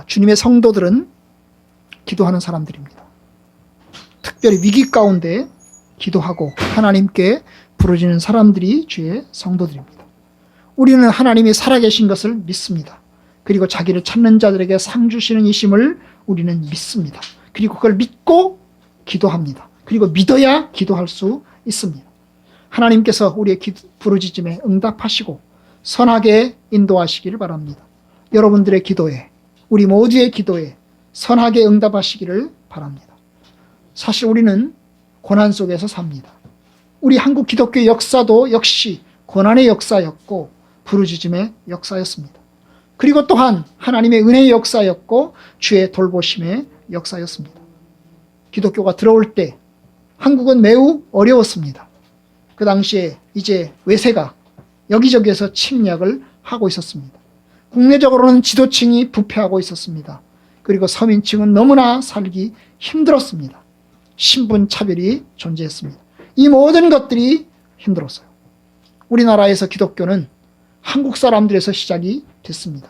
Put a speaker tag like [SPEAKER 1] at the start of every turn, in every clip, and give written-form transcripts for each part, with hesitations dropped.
[SPEAKER 1] 주님의 성도들은 기도하는 사람들입니다. 특별히 위기 가운데 기도하고 하나님께 부르짖는 사람들이 주의 성도들입니다. 우리는 하나님이 살아계신 것을 믿습니다. 그리고 자기를 찾는 자들에게 상 주시는 이심을 우리는 믿습니다. 그리고 그걸 믿고 기도합니다. 그리고 믿어야 기도할 수 있습니다. 하나님께서 우리의 부르짖음에 응답하시고 선하게 인도하시기를 바랍니다. 여러분들의 기도에, 우리 모두의 기도에 선하게 응답하시기를 바랍니다. 사실 우리는 고난 속에서 삽니다. 우리 한국 기독교 역사도 역시 고난의 역사였고 부르짖음의 역사였습니다. 그리고 또한 하나님의 은혜의 역사였고 주의 돌보심의 역사였습니다. 기독교가 들어올 때 한국은 매우 어려웠습니다. 그 당시에 이제 외세가 여기저기에서 침략을 하고 있었습니다. 국내적으로는 지도층이 부패하고 있었습니다. 그리고 서민층은 너무나 살기 힘들었습니다. 신분차별이 존재했습니다. 이 모든 것들이 힘들었어요. 우리나라에서 기독교는 한국 사람들에서 시작이 됐습니다.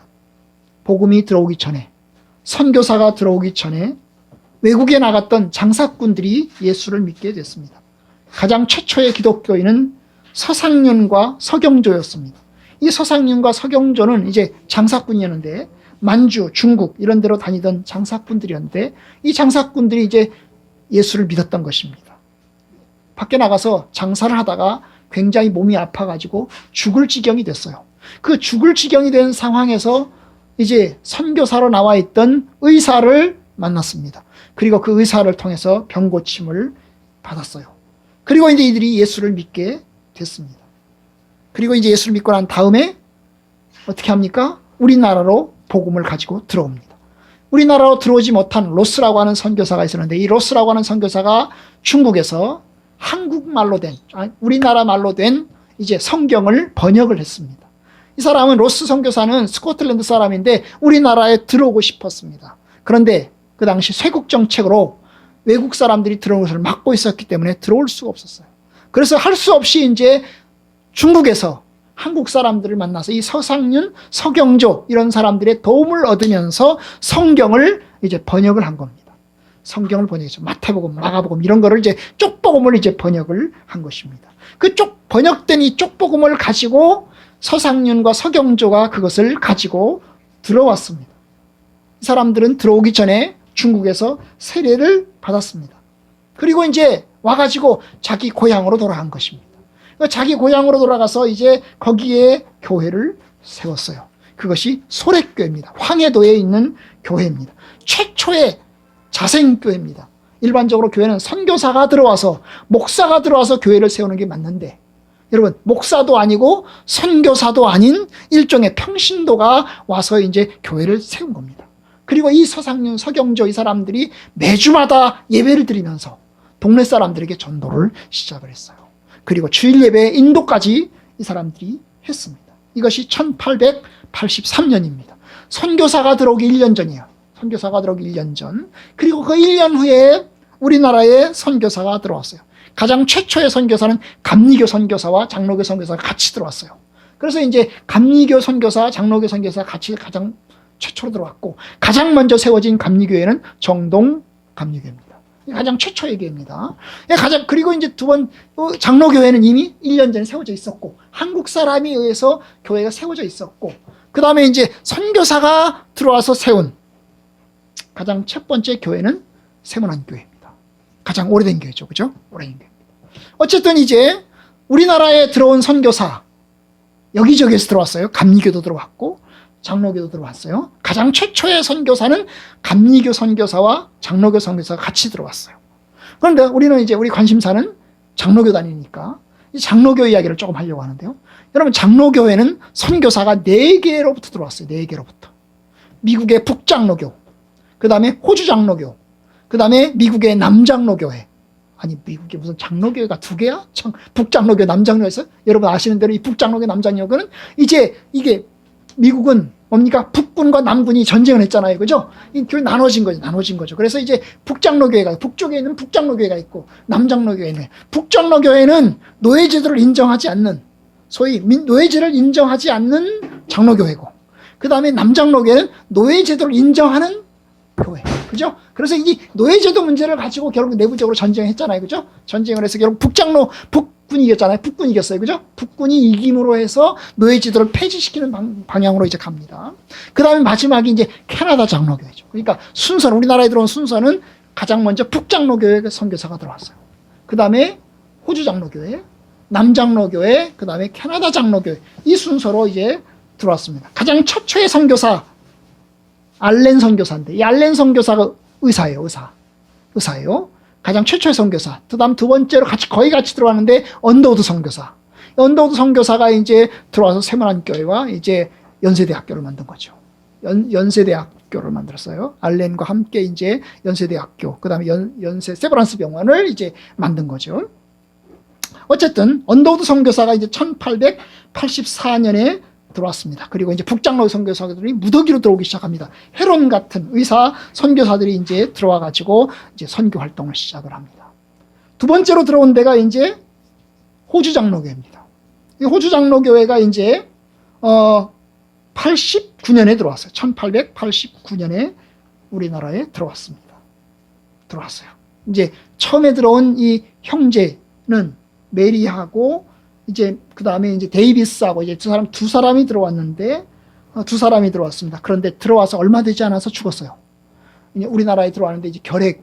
[SPEAKER 1] 복음이 들어오기 전에, 선교사가 들어오기 전에 외국에 나갔던 장사꾼들이 예수를 믿게 됐습니다. 가장 최초의 기독교인은 서상윤과 서경조였습니다. 이 서상윤과 서경조는 이제 장사꾼이었는데 만주, 중국 이런 데로 다니던 장사꾼들이었는데 이 장사꾼들이 이제 예수를 믿었던 것입니다. 밖에 나가서 장사를 하다가 굉장히 몸이 아파가지고 죽을 지경이 됐어요. 그 죽을 지경이 된 상황에서 이제 선교사로 나와 있던 의사를 만났습니다. 그리고 그 의사를 통해서 병 고침을 받았어요. 그리고 이제 이들이 예수를 믿게 됐습니다. 그리고 이제 예수를 믿고 난 다음에 어떻게 합니까? 우리나라로 복음을 가지고 들어옵니다. 우리나라로 들어오지 못한 로스라고 하는 선교사가 있었는데 이 로스라고 하는 선교사가 중국에서 한국말로 된, 우리나라 말로 된 이제 성경을 번역을 했습니다. 이 사람은 로스 선교사는 스코틀랜드 사람인데 우리나라에 들어오고 싶었습니다. 그런데 그 당시 쇄국 정책으로 외국 사람들이 들어오는 것을 막고 있었기 때문에 들어올 수가 없었어요. 그래서 할 수 없이 이제 중국에서 한국 사람들을 만나서 이 서상윤, 서경조 이런 사람들의 도움을 얻으면서 성경을 이제 번역을 한 겁니다. 성경을 번역해서 마태복음, 마가복음 이런 거를 이제 쪽복음을 이제 번역을 한 것입니다. 그 번역된 이 쪽복음을 가지고 서상윤과 서경조가 그것을 가지고 들어왔습니다. 이 사람들은 들어오기 전에 중국에서 세례를 받았습니다. 그리고 이제 와가지고 자기 고향으로 돌아간 것입니다. 자기 고향으로 돌아가서 이제 거기에 교회를 세웠어요. 그것이 소래교회입니다. 황해도에 있는 교회입니다. 최초의 자생교회입니다. 일반적으로 교회는 선교사가 들어와서 목사가 들어와서 교회를 세우는 게 맞는데 여러분 목사도 아니고 선교사도 아닌 일종의 평신도가 와서 이제 교회를 세운 겁니다. 그리고 이 서상윤, 서경조 이 사람들이 매주마다 예배를 드리면서 동네 사람들에게 전도를 시작을 했어요. 그리고 주일 예배에 인도까지 이 사람들이 했습니다. 이것이 1883년입니다. 선교사가 들어오기 1년 전이에요. 선교사가 들어오기 1년 전. 그리고 그 1년 후에 우리나라에 선교사가 들어왔어요. 가장 최초의 선교사는 감리교 선교사와 장로교 선교사가 같이 들어왔어요. 그래서 이제 감리교 선교사, 장로교 선교사가 같이 가장 최초로 들어왔고 가장 먼저 세워진 감리교회는 정동 감리교회입니다. 가장 최초의 교회입니다. 그리고 이제 두 번 장로교회는 이미 1년 전에 세워져 있었고 한국 사람에 의해서 교회가 세워져 있었고 그 다음에 이제 선교사가 들어와서 세운 가장 첫 번째 교회는 세문안교회입니다. 가장 오래된 교회죠. 그죠? 오래된 교회입니다. 어쨌든 이제 우리나라에 들어온 선교사 여기저기에서 들어왔어요. 감리교도 들어왔고 장로교도 들어왔어요. 가장 최초의 선교사는 감리교 선교사와 장로교 선교사가 같이 들어왔어요. 그런데 우리는 이제 우리 관심사는 장로교 다니니까 이 장로교 이야기를 조금 하려고 하는데요. 여러분 장로교회는 선교사가 4개로부터 들어왔어요. 4개로부터. 미국의 북장로교, 그 다음에 호주 장로교, 그 다음에 미국의 남장로교회. 아니 미국에 무슨 장로교회가 2개야? 북장로교, 남장로교에서 여러분 아시는 대로 이 북장로교, 남장로교는 이제 이게 미국은 뭡니까? 북군과 남군이 전쟁을 했잖아요. 그죠? 이 교회 나눠진 거죠. 그래서 이제 북장로교회가, 북쪽에 있는 북장로교회가 있고, 남장로교회는, 북장로교회는 노예제도를 인정하지 않는, 소위 노예제를 인정하지 않는 장로교회고, 그 다음에 남장로교회는 노예제도를 인정하는 교회. 그죠? 그래서 이 노예제도 문제를 가지고 결국 내부적으로 전쟁을 했잖아요. 그죠? 전쟁을 해서 결국 북군이 이겼잖아요. 북군이 이겼어요. 그죠? 북군이 이김으로 해서 노예제도를 폐지시키는 방향으로 이제 갑니다. 그 다음에 마지막이 이제 캐나다 장로교회죠. 그러니까 순서는, 우리나라에 들어온 순서는 가장 먼저 북장로교회 선교사가 들어왔어요. 그 다음에 호주 장로교회, 남장로교회, 그 다음에 캐나다 장로교회. 이 순서로 이제 들어왔습니다. 가장 최초의 선교사, 알렌 선교사인데, 이 알렌 선교사가 의사예요. 의사예요. 가장 최초의 선교사. 그 다음 두 번째로 거의 같이 들어왔는데, 언더우드 선교사. 언더우드 선교사가 이제 들어와서 세문안교회와 이제 연세대학교를 만든 거죠. 연세대학교를 만들었어요. 알렌과 함께 이제 연세대학교, 그 다음에 세브란스 병원을 이제 만든 거죠. 어쨌든, 언더우드 선교사가 이제 1884년에 들어왔습니다. 그리고 이제 북장로 선교사들이 무더기로 들어오기 시작합니다. 헤론 같은 의사 선교사들이 이제 들어와가지고 이제 선교 활동을 시작을 합니다. 두 번째로 들어온 데가 이제 호주 장로교회입니다. 이 호주 장로교회가 이제 89년에 들어왔어요. 1889년에 우리나라에 들어왔어요. 이제 처음에 들어온 이 형제는 메리하고 이제 그 다음에 이제 데이비스하고 이제 두 사람이 들어왔는데 두 사람이 들어왔습니다. 그런데 들어와서 얼마 되지 않아서 죽었어요. 이제 우리나라에 들어왔는데 이제 결핵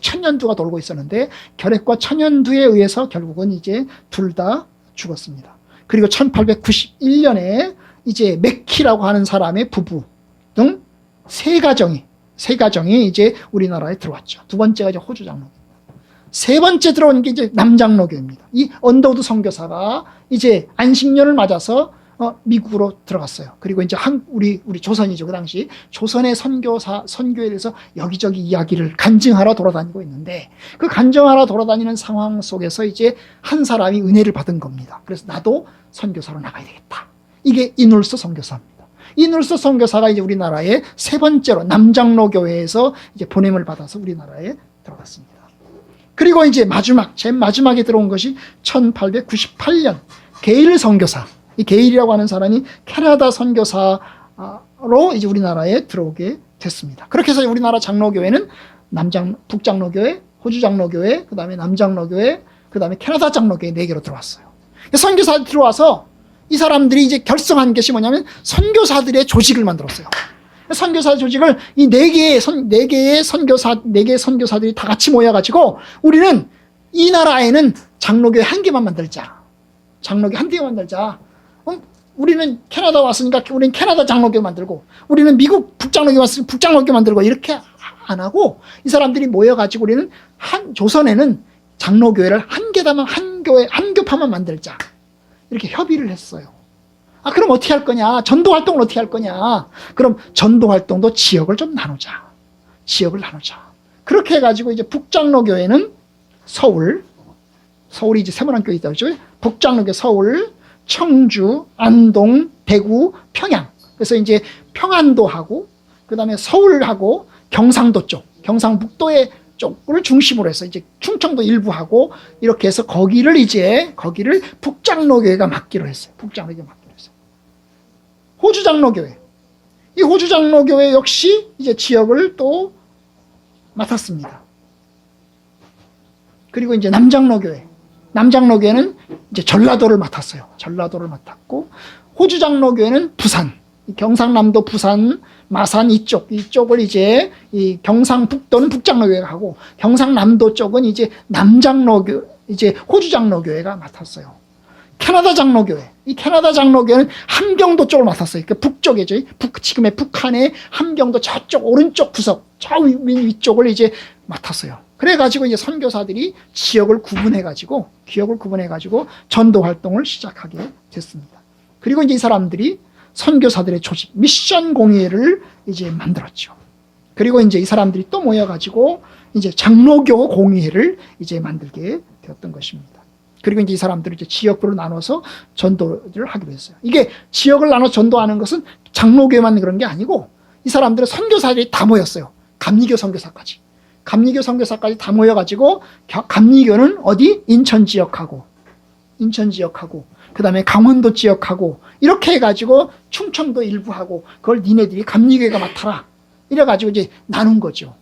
[SPEAKER 1] 천연두가 돌고 있었는데 결핵과 천연두에 의해서 결국은 이제 둘 다 죽었습니다. 그리고 1891년에 이제 맥키라고 하는 사람의 부부 등 세 가정이 이제 우리나라에 들어왔죠. 두 번째가 이제 호주 장로. 세 번째 들어온 게 이제 남장로교입니다. 이 언더우드 선교사가 이제 안식년을 맞아서 미국으로 들어갔어요. 그리고 이제 우리 조선이죠. 그 당시 조선의 선교에 대해서 여기저기 이야기를 간증하러 돌아다니고 있는데 그 간증하러 돌아다니는 상황 속에서 이제 한 사람이 은혜를 받은 겁니다. 그래서 나도 선교사로 나가야 되겠다. 이게 이눌스 선교사입니다. 이눌스 선교사가 이제 우리나라의 세 번째로 남장로교회에서 이제 보냄을 받아서 우리나라에 들어갔습니다. 그리고 이제 제일 마지막에 들어온 것이 1898년 게일 선교사. 이 게일이라고 하는 사람이 캐나다 선교사로 이제 우리나라에 들어오게 됐습니다. 그렇게 해서 우리나라 장로교회는 북장로교회, 호주 장로교회, 그 다음에 남장로교회, 그 다음에 캐나다 장로교회 4개로 들어왔어요. 선교사들이 들어와서 이 사람들이 이제 결성한 것이 뭐냐면 선교사들의 조직을 만들었어요. 선교사 조직을 이 4개의 선교사들이 다 같이 모여가지고 우리는 이 나라에는 장로교회 한 개만 만들자. 장로교회 한 개만 만들자. 우리는 캐나다 왔으니까 우리는 캐나다 장로교회 만들고 우리는 미국 북장로교회 왔으니까 북장로교회 만들고 이렇게 안 하고 이 사람들이 모여가지고 우리는 조선에는 장로교회를 한 교파만 만들자. 이렇게 협의를 했어요. 그럼 어떻게 할 거냐? 전도 활동을 어떻게 할 거냐? 그럼 전도 활동도 지역을 좀 나누자. 그렇게 해가지고 이제 북장로교회는 서울이 이제 세문안교회 있다고 그랬죠? 북장로교회 서울, 청주, 안동, 대구, 평양. 그래서 이제 평안도하고, 그 다음에 서울하고, 경상도 쪽, 경상북도의 쪽을 중심으로 해서 이제 충청도 일부하고, 이렇게 해서 거기를 북장로교회가 맡기로 했어요. 호주 장로교회. 이 호주 장로교회 역시 이제 지역을 또 맡았습니다. 그리고 이제 남장로교회는 이제 전라도를 맡았어요. 전라도를 맡았고, 호주 장로교회는 부산, 경상남도 부산, 마산 이쪽을 이제 이 경상북도는 북장로교회가 하고, 경상남도 쪽은 이제 이제 호주 장로교회가 맡았어요. 캐나다 장로교회. 이 캐나다 장로교회는 함경도 쪽을 맡았어요. 그러니까 북쪽이죠. 지금의 북한의 함경도 저쪽 오른쪽 구석, 저 위쪽을 이제 맡았어요. 그래가지고 이제 선교사들이 지역을 구분해가지고 전도 활동을 시작하게 됐습니다. 그리고 이제 이 사람들이 선교사들의 조직, 미션 공회를 이제 만들었죠. 그리고 이제 이 사람들이 또 모여가지고 이제 장로교 공회를 이제 만들게 되었던 것입니다. 그리고 이제 이 사람들을 이제 지역으로 나눠서 전도를 하기로 했어요. 이게 지역을 나눠 전도하는 것은 장로교회만 그런 게 아니고 이 사람들은 선교사들이 다 모였어요. 감리교 선교사까지 다 모여가지고 감리교는 어디? 인천 지역하고 그 다음에 강원도 지역하고 이렇게 해가지고 충청도 일부하고 그걸 니네들이 감리교회가 맡아라. 이래가지고 이제 나눈 거죠.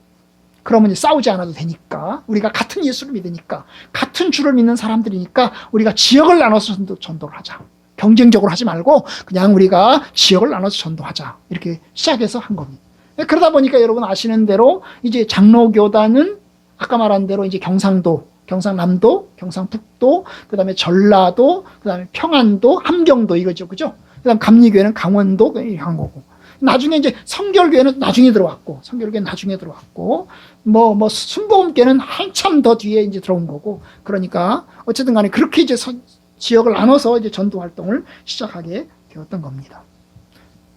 [SPEAKER 1] 그러면 이제 싸우지 않아도 되니까 우리가 같은 예수를 믿으니까 같은 주를 믿는 사람들이니까 우리가 지역을 나눠서 전도를 하자. 경쟁적으로 하지 말고 그냥 우리가 지역을 나눠서 전도하자. 이렇게 시작해서 한 겁니다. 그러다 보니까 여러분 아시는 대로 이제 장로교단은 아까 말한 대로 이제 경상도, 경상남도, 경상북도, 그 다음에 전라도, 그 다음에 평안도, 함경도 이거죠. 그죠? 그 다음 감리교회는 강원도 이렇게 한 거고. 나중에 이제 성결교회는 나중에 들어왔고, 성결교회는 나중에 들어왔고, 순복음교회는 한참 더 뒤에 이제 들어온 거고, 그러니까 어쨌든 간에 그렇게 이제 지역을 나눠서 이제 전도 활동을 시작하게 되었던 겁니다.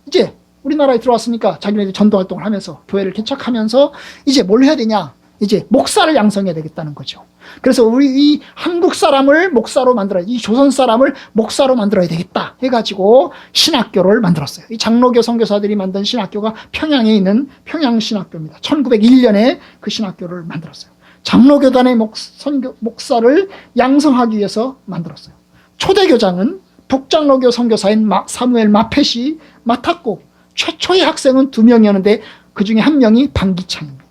[SPEAKER 1] 이제 우리나라에 들어왔으니까 자기네들이 전도 활동을 하면서 교회를 개척하면서 이제 뭘 해야 되냐? 이제 목사를 양성해야 되겠다는 거죠. 그래서 우리 이 한국 사람을 목사로 만들어야, 이 조선 사람을 목사로 만들어야 되겠다 해가지고 신학교를 만들었어요. 이 장로교 선교사들이 만든 신학교가 평양에 있는 평양신학교입니다. 1901년에 그 신학교를 만들었어요. 장로교단의 목사를 양성하기 위해서 만들었어요. 초대교장은 북장로교 선교사인 사무엘 마펫이 맡았고 최초의 학생은 2명이었는데 그 중에 한 명이 방기창입니다.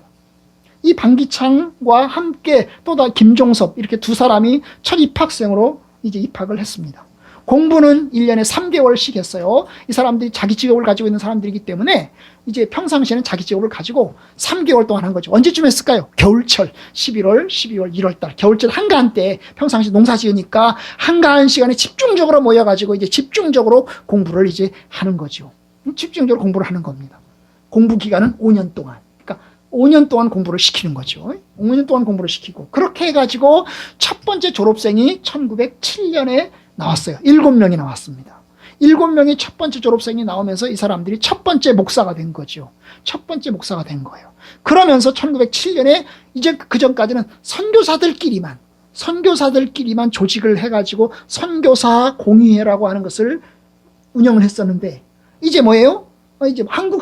[SPEAKER 1] 이 방기창과 함께 또 김종섭 이렇게 두 사람이 첫 입학생으로 이제 입학을 했습니다. 공부는 1년에 3개월씩 했어요. 이 사람들이 자기 직업을 가지고 있는 사람들이기 때문에 이제 평상시에는 자기 직업을 가지고 3개월 동안 한 거죠. 언제쯤 했을까요? 겨울철 11월, 12월, 1월달 겨울철 한가한 때 평상시 농사 지으니까 한가한 시간에 집중적으로 모여가지고 이제 집중적으로 공부를 이제 하는 거죠. 집중적으로 공부를 하는 겁니다. 공부 기간은 5년 동안. 5년 동안 공부를 시키는 거죠. 5년 동안 공부를 시키고 그렇게 해가지고 첫 번째 졸업생이 1907년에 나왔어요. 7명이 나왔습니다. 7명이 첫 번째 졸업생이 나오면서 이 사람들이 첫 번째 목사가 된 거죠. 첫 번째 목사가 된 거예요. 그러면서 1907년에 이제 그 전까지는 선교사들끼리만 조직을 해가지고 선교사 공의회라고 하는 것을 운영을 했었는데 이제 뭐예요? 이제 한국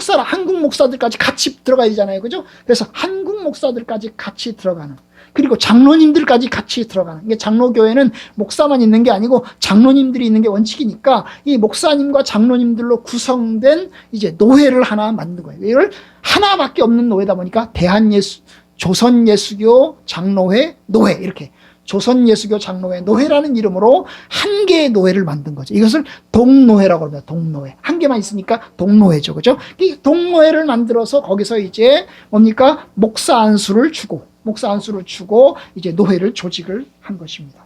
[SPEAKER 1] 목사들까지 같이 들어가야 되잖아요. 그죠? 그래서 한국 목사들까지 같이 들어가는. 그리고 장로님들까지 같이 들어가는. 이게 장로교회는 목사만 있는 게 아니고 장로님들이 있는 게 원칙이니까 이 목사님과 장로님들로 구성된 이제 노회를 하나 만든 거예요. 이걸 하나밖에 없는 노회다 보니까 조선예수교 장로회 노회 이렇게. 조선예수교 장로회 노회라는 이름으로 한 개의 노회를 만든 거죠. 이것을 동노회라고 합니다. 동노회. 한 개만 있으니까 동노회죠. 그죠? 이 동노회를 만들어서 거기서 이제 뭡니까? 목사 안수를 주고 이제 노회를 조직을 한 것입니다.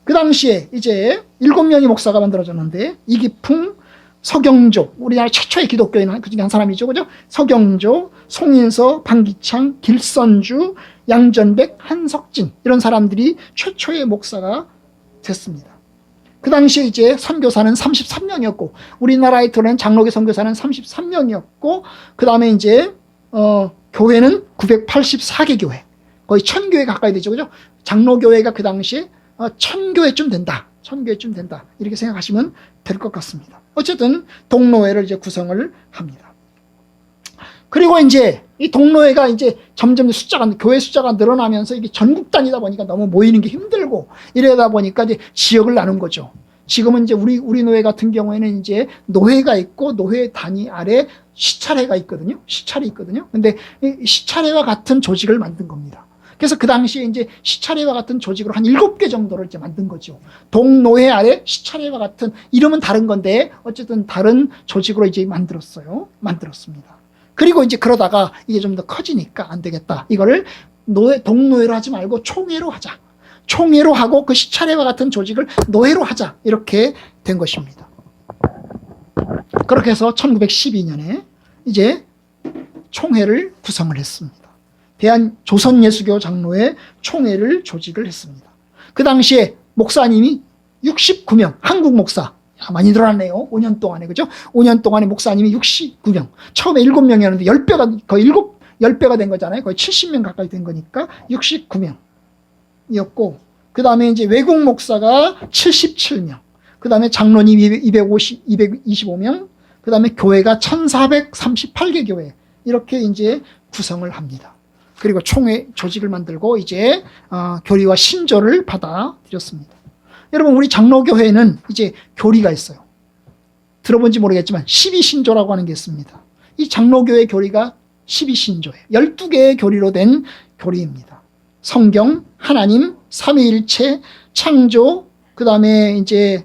[SPEAKER 1] 그 당시에 이제 7명의 목사가 만들어졌는데 이기풍, 서경조, 우리나라 최초의 기독교인 그 중에 한 사람이죠. 그죠? 서경조, 송인서, 방기창, 길선주, 양전백, 한석진 이런 사람들이 최초의 목사가 됐습니다. 그 당시에 이제 선교사는 33명이었고 우리나라에 들어온 장로교 선교사는 33명이었고 그 다음에 이제 교회는 984개 교회 거의 1000교회 가까이 되죠. 그죠? 장로교회가 그 당시에 1000교회쯤 된다. 1000교회쯤 된다. 이렇게 생각하시면 될 것 같습니다. 어쨌든 동노회를 이제 구성을 합니다. 그리고 이제 이 동노회가 이제 점점 교회 숫자가 늘어나면서 이게 전국 단위다 보니까 너무 모이는 게 힘들고 이러다 보니까 이제 지역을 나눈 거죠. 지금은 이제 우리 노회 같은 경우에는 이제 노회가 있고 노회 단위 아래 시찰회가 있거든요. 시찰이 있거든요. 근데 이 시찰회와 같은 조직을 만든 겁니다. 그래서 그 당시에 이제 시찰회와 같은 조직으로 한 7개 정도를 이제 만든 거죠. 동노회 아래 시찰회와 같은 이름은 다른 건데 어쨌든 다른 조직으로 이제 만들었습니다. 그리고 이제 그러다가 이게 좀 더 커지니까 안 되겠다. 이거를 동노회로 하지 말고 총회로 하자. 총회로 하고 그 시찰회와 같은 조직을 노회로 하자. 이렇게 된 것입니다. 그렇게 해서 1912년에 이제 총회를 구성을 했습니다. 조선예수교 장로회 총회를 조직을 했습니다. 그 당시에 목사님이 69명, 한국 목사. 많이 늘어났네요. 5년 동안에, 그죠? 5년 동안에 목사님이 69명. 처음에 7명이었는데 10배가, 거의 10배가 된 거잖아요. 거의 70명 가까이 된 거니까 69명이었고, 그 다음에 이제 외국 목사가 77명. 그 다음에 장로님 225명. 그 다음에 교회가 1438개 교회. 이렇게 이제 구성을 합니다. 그리고 총회 조직을 만들고 이제 교리와 신조를 받아들였습니다. 여러분, 우리 장로교회는 이제 교리가 있어요. 들어본지 모르겠지만 12신조라고 하는 게 있습니다. 이 장로교회 교리가 12신조예요. 12개의 교리로 된 교리입니다. 성경, 하나님, 삼위일체, 창조, 그 다음에 이제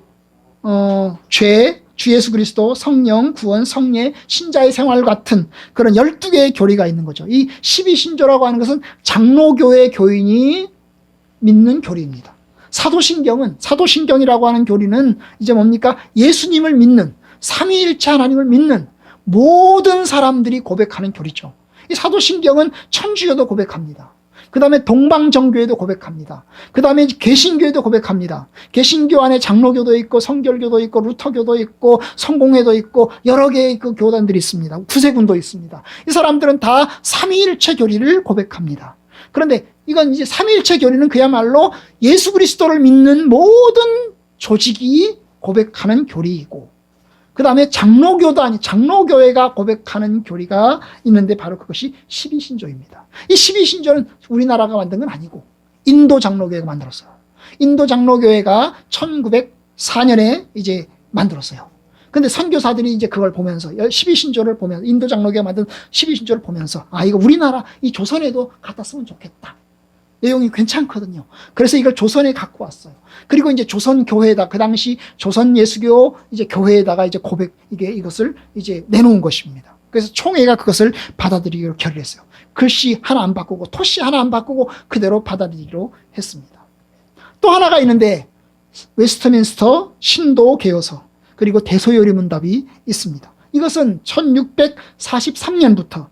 [SPEAKER 1] 죄, 주 예수 그리스도, 성령, 구원, 성례, 신자의 생활 같은 그런 12개의 교리가 있는 거죠. 이 12신조라고 하는 것은 장로교회 교인이 믿는 교리입니다. 사도신경이라고 하는 교리는 이제 뭡니까? 예수님을 믿는, 삼위일체 하나님을 믿는 모든 사람들이 고백하는 교리죠. 이 사도신경은 천주교도 고백합니다. 그 다음에 동방정교회도 고백합니다. 그 다음에 개신교회도 고백합니다. 개신교 안에 장로교도 있고 성결교도 있고 루터교도 있고 성공회도 있고 여러 개의 그 교단들이 있습니다. 구세군도 있습니다. 이 사람들은 다 삼위일체 교리를 고백합니다. 그런데 이건 이제 삼위일체 교리는 그야말로 예수 그리스도를 믿는 모든 조직이 고백하는 교리이고, 그 다음에 장로교회가 고백하는 교리가 있는데 바로 그것이 12신조입니다. 이 12신조는 우리나라가 만든 건 아니고 인도 장로교회가 만들었어요. 인도 장로교회가 1904년에 이제 만들었어요. 근데 선교사들이 이제 그걸 보면서 12신조를 보면서, 인도 장로교회가 만든 12신조를 보면서, 이거 우리나라 이 조선에도 갖다 쓰면 좋겠다. 내용이 괜찮거든요. 그래서 이걸 조선에 갖고 왔어요. 그리고 이제 조선교회에다, 그 당시 조선 예수교 이제 교회에다가 이제 이것을 이제 내놓은 것입니다. 그래서 총회가 그것을 받아들이기로 결의했어요. 글씨 하나 안 바꾸고, 토씨 하나 안 바꾸고, 그대로 받아들이기로 했습니다. 또 하나가 있는데, 웨스트민스터 신도 개요서, 그리고 대소요리 문답이 있습니다. 이것은 1643년부터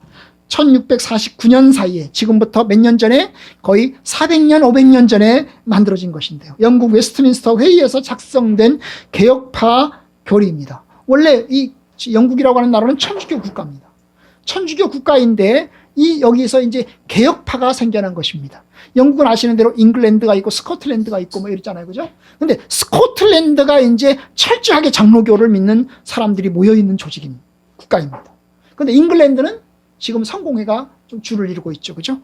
[SPEAKER 1] 1649년 사이에, 지금부터 몇 년 전에, 거의 400년, 500년 전에 만들어진 것인데요. 영국 웨스트민스터 회의에서 작성된 개혁파 교리입니다. 원래 이 영국이라고 하는 나라는 천주교 국가입니다. 천주교 국가인데 여기서 이제 개혁파가 생겨난 것입니다. 영국은 아시는 대로 잉글랜드가 있고 스코틀랜드가 있고 뭐 이랬잖아요. 그죠? 근데 스코틀랜드가 이제 철저하게 장로교를 믿는 사람들이 모여있는 조직인 국가입니다. 근데 잉글랜드는 지금 성공회가 좀 줄을 이루고 있죠. 그죠?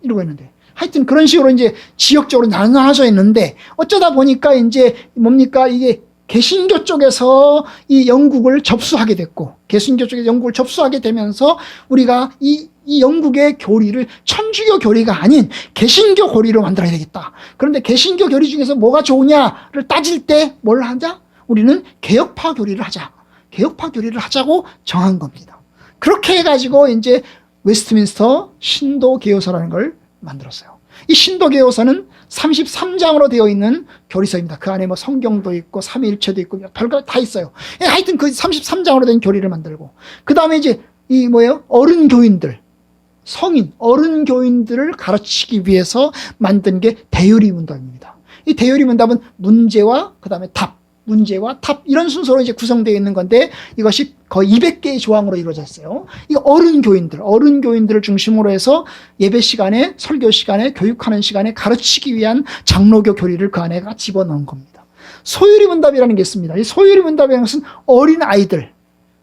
[SPEAKER 1] 이루고 있는데. 하여튼 그런 식으로 이제 지역적으로 나눠져 있는데, 어쩌다 보니까 이제 뭡니까? 이게 개신교 쪽에서 이 영국을 접수하게 됐고, 개신교 쪽에서 영국을 접수하게 되면서 우리가 이 영국의 교리를 천주교 교리가 아닌 개신교 교리로 만들어야 되겠다. 그런데 개신교 교리 중에서 뭐가 좋으냐를 따질 때 뭘 하자? 우리는 개혁파 교리를 하자. 개혁파 교리를 하자고 정한 겁니다. 그렇게 해가지고 이제 웨스트민스터 신도개요서라는 걸 만들었어요. 이 신도개요서는 33장으로 되어 있는 교리서입니다. 그 안에 뭐 성경도 있고 삼위일체도 있고 별거 다 있어요. 하여튼 그 33장으로 된 교리를 만들고, 그 다음에 이제 이 뭐예요? 어른 교인들, 성인, 어른 교인들을 가르치기 위해서 만든 게 대요리 문답입니다. 이 대요리 문답은 문제와 그 다음에 답, 문제와 답, 이런 순서로 이제 구성되어 있는 건데, 이것이 거의 200개의 조항으로 이루어져 있어요. 이 어른 교인들을 중심으로 해서 예배 시간에, 설교 시간에, 교육하는 시간에 가르치기 위한 장로교 교리를 그 안에가 집어넣은 겁니다. 소유리 문답이라는 게 있습니다. 이 소유리 문답이라는 것은 어린 아이들,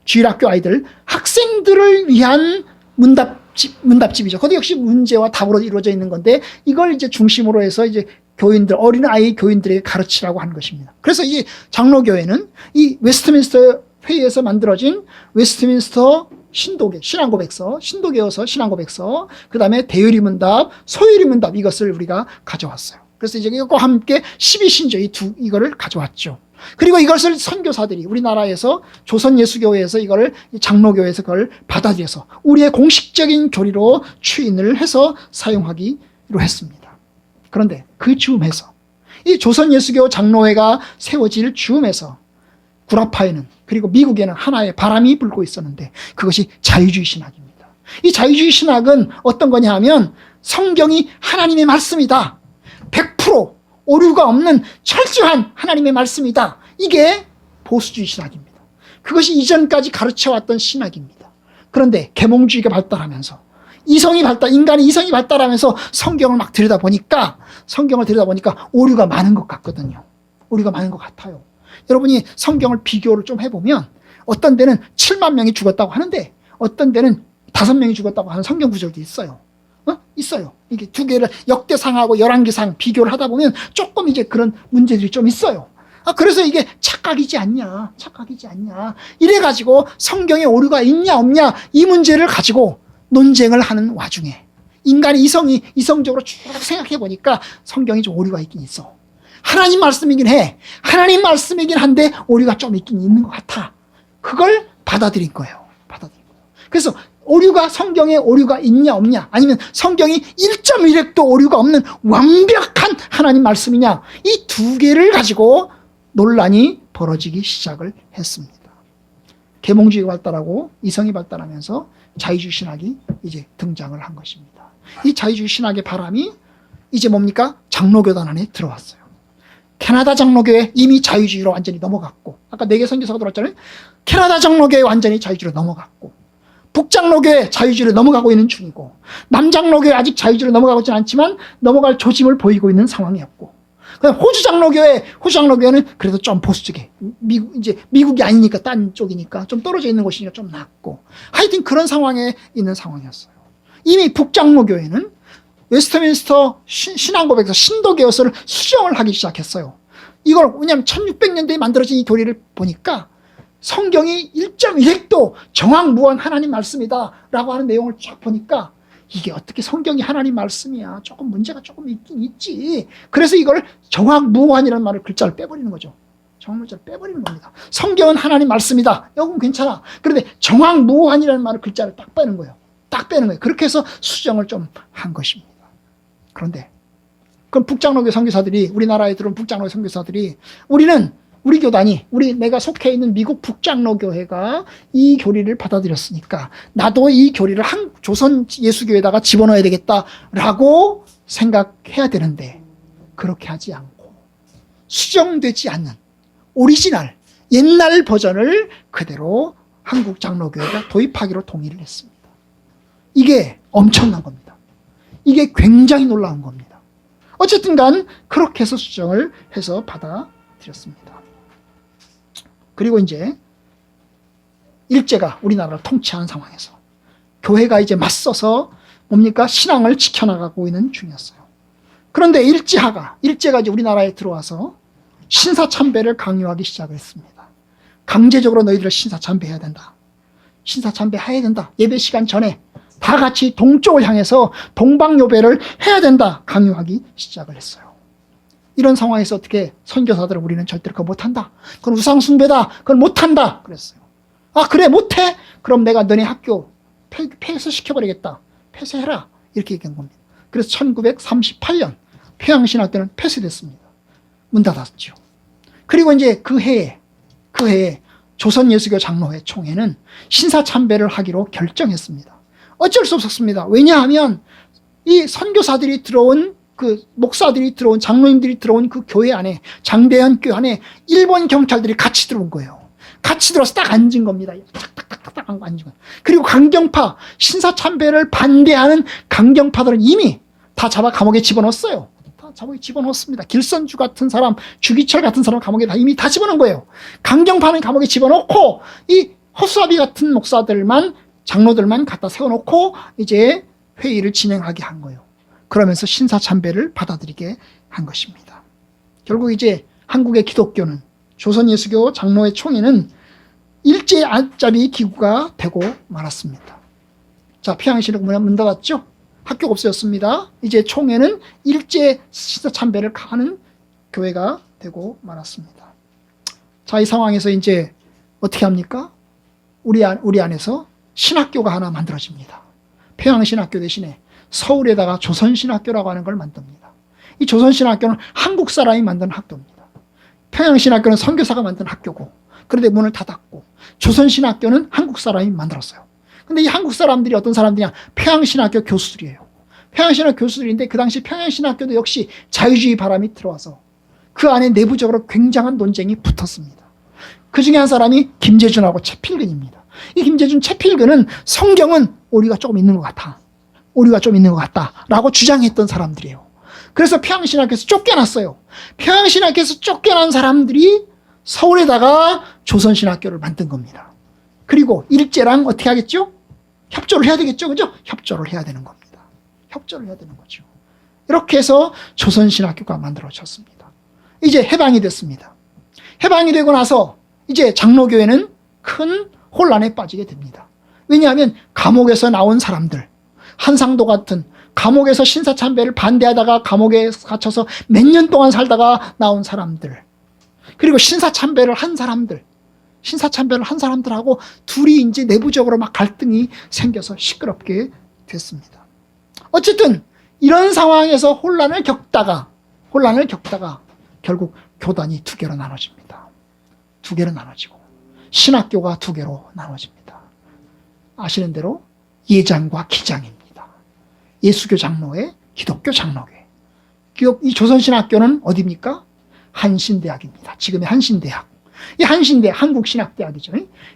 [SPEAKER 1] 주일학교 아이들, 학생들을 위한 문답집이죠. 그것도 역시 문제와 답으로 이루어져 있는 건데, 이걸 이제 중심으로 해서 이제 어린아이 교인들에게 가르치라고 한 것입니다. 그래서 이 장로교회는 이 웨스트민스터 회의에서 만들어진 웨스트민스터 신앙고백서, 신도개요서, 신앙고백서, 그 다음에 대요리 문답, 소요리 문답, 이것을 우리가 가져왔어요. 그래서 이제 이것과 함께 12신조 이거를 가져왔죠. 그리고 이것을 선교사들이 우리나라에서 조선예수교회에서 이거를 장로교회에서 그걸 받아들여서 우리의 공식적인 교리로 추인을 해서 사용하기로 했습니다. 그런데 그 즈음에서, 이 조선예수교 장로회가 세워질 즈음에서 구라파에는, 그리고 미국에는 하나의 바람이 불고 있었는데, 그것이 자유주의 신학입니다. 이 자유주의 신학은 어떤 거냐 하면, 성경이 하나님의 말씀이다, 100% 오류가 없는 철저한 하나님의 말씀이다, 이게 보수주의 신학입니다. 그것이 이전까지 가르쳐왔던 신학입니다. 그런데 계몽주의가 발달하면서, 인간의 이성이 발달하면서 성경을 막 들여다보니까 오류가 많은 것 같거든요. 오류가 많은 것 같아요. 여러분이 성경을 비교를 좀 해보면, 어떤 데는 7만 명이 죽었다고 하는데, 어떤 데는 5명이 죽었다고 하는 성경 구절도 있어요. 있어요. 이게 두 개를 역대상하고 열왕기상 비교를 하다 보면 조금 이제 그런 문제들이 좀 있어요. 그래서 이게 착각이지 않냐, 착각이지 않냐. 이래가지고 성경에 오류가 있냐 없냐 이 문제를 가지고 논쟁을 하는 와중에 인간의 이성적으로 쭉 생각해 보니까 성경이 좀 오류가 있긴 있어. 하나님 말씀이긴 해. 하나님 말씀이긴 한데 오류가 좀 있긴 있는 것 같아. 그걸 받아들인 거예요. 그래서 성경에 오류가 있냐 없냐, 아니면 성경이 1.1획도 오류가 없는 완벽한 하나님 말씀이냐, 이 두 개를 가지고 논란이 벌어지기 시작을 했습니다. 계몽주의가 발달하고 이성이 발달하면서 자유주의 신학이 이제 등장을 한 것입니다. 이 자유주의 신학의 바람이 이제 뭡니까? 장로교단 안에 들어왔어요. 캐나다 장로교회 이미 자유주의로 완전히 넘어갔고, 아까 4개 선교사가 들어왔잖아요. 캐나다 장로교회 완전히 자유주의로 넘어갔고, 북장로교회 자유주의로 넘어가고 있는 중이고, 남장로교회 아직 자유주의로 넘어가고 있지는 않지만 넘어갈 조짐을 보이고 있는 상황이었고, 호주 장로교회는 그래도 좀 보수적이, 미국이 아니니까 딴 쪽이니까 좀 떨어져 있는 곳이니까 좀 낫고, 하여튼 그런 상황에 있는 상황이었어요. 이미 북장로교회는 웨스트민스터 신앙고백에서 신도계요서를 수정을 하기 시작했어요. 이걸 왜냐하면 1600년대에 만들어진 이 교리를 보니까 성경이 1.1획도 정확무한 하나님 말씀이다 라고 하는 내용을 쫙 보니까 이게 어떻게 성경이 하나님 말씀이야, 조금 문제가 조금 있긴 있지. 그래서 이걸 정확무한이라는 말을 글자를 빼버리는 거죠. 정확문자를 빼버리는 겁니다. 성경은 하나님 말씀이다, 이건 괜찮아. 그런데 정확무한이라는 말을 글자를 딱 빼는 거예요. 그렇게 해서 수정을 좀 한 것입니다. 그런데 그럼 북장로교 선교사들이, 우리나라에 들어온 북장로교 선교사들이, 우리 교단이, 내가 속해 있는 미국 북장로교회가 이 교리를 받아들였으니까 나도 이 교리를 조선 예수교회에다가 집어넣어야 되겠다라고 생각해야 되는데, 그렇게 하지 않고 수정되지 않는 오리지널 옛날 버전을 그대로 한국 장로교회가 도입하기로 동의를 했습니다. 이게 엄청난 겁니다. 이게 굉장히 놀라운 겁니다. 어쨌든 간 그렇게 해서 수정을 해서 받아들였습니다. 그리고 이제 일제가 우리나라를 통치하는 상황에서 교회가 이제 맞서서 뭡니까? 신앙을 지켜나가고 있는 중이었어요. 그런데 일제가 이제 우리나라에 들어와서 신사참배를 강요하기 시작을 했습니다. 강제적으로 너희들 신사참배해야 된다. 신사참배해야 된다. 예배 시간 전에 다 같이 동쪽을 향해서 동방요배를 해야 된다. 강요하기 시작을 했어요. 이런 상황에서 어떻게 선교사들은 우리는 절대로 그거 못한다. 그건 우상숭배다. 그건 못한다. 그랬어요. 그래 못해? 그럼 내가 너네 학교 폐쇄시켜버리겠다. 폐쇄해라. 이렇게 얘기한 겁니다. 그래서 1938년 평양신학교는 폐쇄됐습니다. 문 닫았죠. 그리고 이제 그 해에 조선예수교 장로회 총회는 신사참배를 하기로 결정했습니다. 어쩔 수 없었습니다. 왜냐하면 이 선교사들이 들어온, 그 목사들이 들어온, 장로님들이 들어온 그 교회 안에, 장대현 교회 안에 일본 경찰들이 같이 들어온 거예요. 같이 들어서 딱 앉은 겁니다. 탁탁탁탁 앉은 거예요. 그리고 강경파, 신사참배를 반대하는 강경파들은 이미 다 잡아 감옥에 집어넣었어요. 다 감옥에 집어넣었습니다. 길선주 같은 사람, 주기철 같은 사람 감옥에 이미 다 집어넣은 거예요. 강경파는 감옥에 집어넣고 이 허수아비 같은 목사들만, 장로들만 갖다 세워놓고 이제 회의를 진행하게 한 거예요. 그러면서 신사참배를 받아들이게 한 것입니다. 결국 이제 한국의 기독교는, 조선예수교 장로회 총회는 일제 안잡이 기구가 되고 말았습니다. 자, 평양시는 문 닫았죠? 학교가 없어졌습니다. 이제 총회는 일제 신사참배를 하는 교회가 되고 말았습니다. 자, 이 상황에서 이제 어떻게 합니까? 우리 안에서 신학교가 하나 만들어집니다. 평양신학교 대신에 서울에다가 조선신학교라고 하는 걸 만듭니다. 이 조선신학교는 한국 사람이 만든 학교입니다. 평양신학교는 선교사가 만든 학교고, 그런데 문을 닫았고, 조선신학교는 한국 사람이 만들었어요. 근데 이 한국 사람들이 어떤 사람들이냐? 평양신학교 교수들이에요. 평양신학교 교수들인데 그 당시 평양신학교도 역시 자유주의 바람이 들어와서 그 안에 내부적으로 굉장한 논쟁이 붙었습니다. 그 중에 한 사람이 김재준하고 채필근입니다. 이 김재준, 채필근은 성경은 오류가 조금 있는 것 같다. 오류가 좀 있는 것 같다라고 주장했던 사람들이에요. 그래서 평양신학교에서 쫓겨났어요. 평양신학교에서 쫓겨난 사람들이 서울에다가 조선신학교를 만든 겁니다. 그리고 일제랑 어떻게 하겠죠? 협조를 해야 되겠죠, 그죠? 협조를 해야 되는 겁니다. 협조를 해야 되는 거죠. 이렇게 해서 조선신학교가 만들어졌습니다. 이제 해방이 됐습니다. 해방이 되고 나서 이제 장로교회는 큰 혼란에 빠지게 됩니다. 왜냐하면 감옥에서 나온 사람들, 한상도 같은 감옥에서 신사참배를 반대하다가 감옥에 갇혀서 몇 년 동안 살다가 나온 사람들, 그리고 신사참배를 한 사람들하고 둘이 이제 내부적으로 막 갈등이 생겨서 시끄럽게 됐습니다. 어쨌든 이런 상황에서 혼란을 겪다가 결국 교단이 두 개로 나눠집니다. 두 개로 나눠지고 신학교가 두 개로 나눠집니다. 아시는 대로 예장과 기장입니다. 예수교 장로회, 기독교 장로회. 이 조선신학교는 어디입니까? 한신대학입니다. 지금의 한신대학. 이 한신대학, 한국신학대학이죠.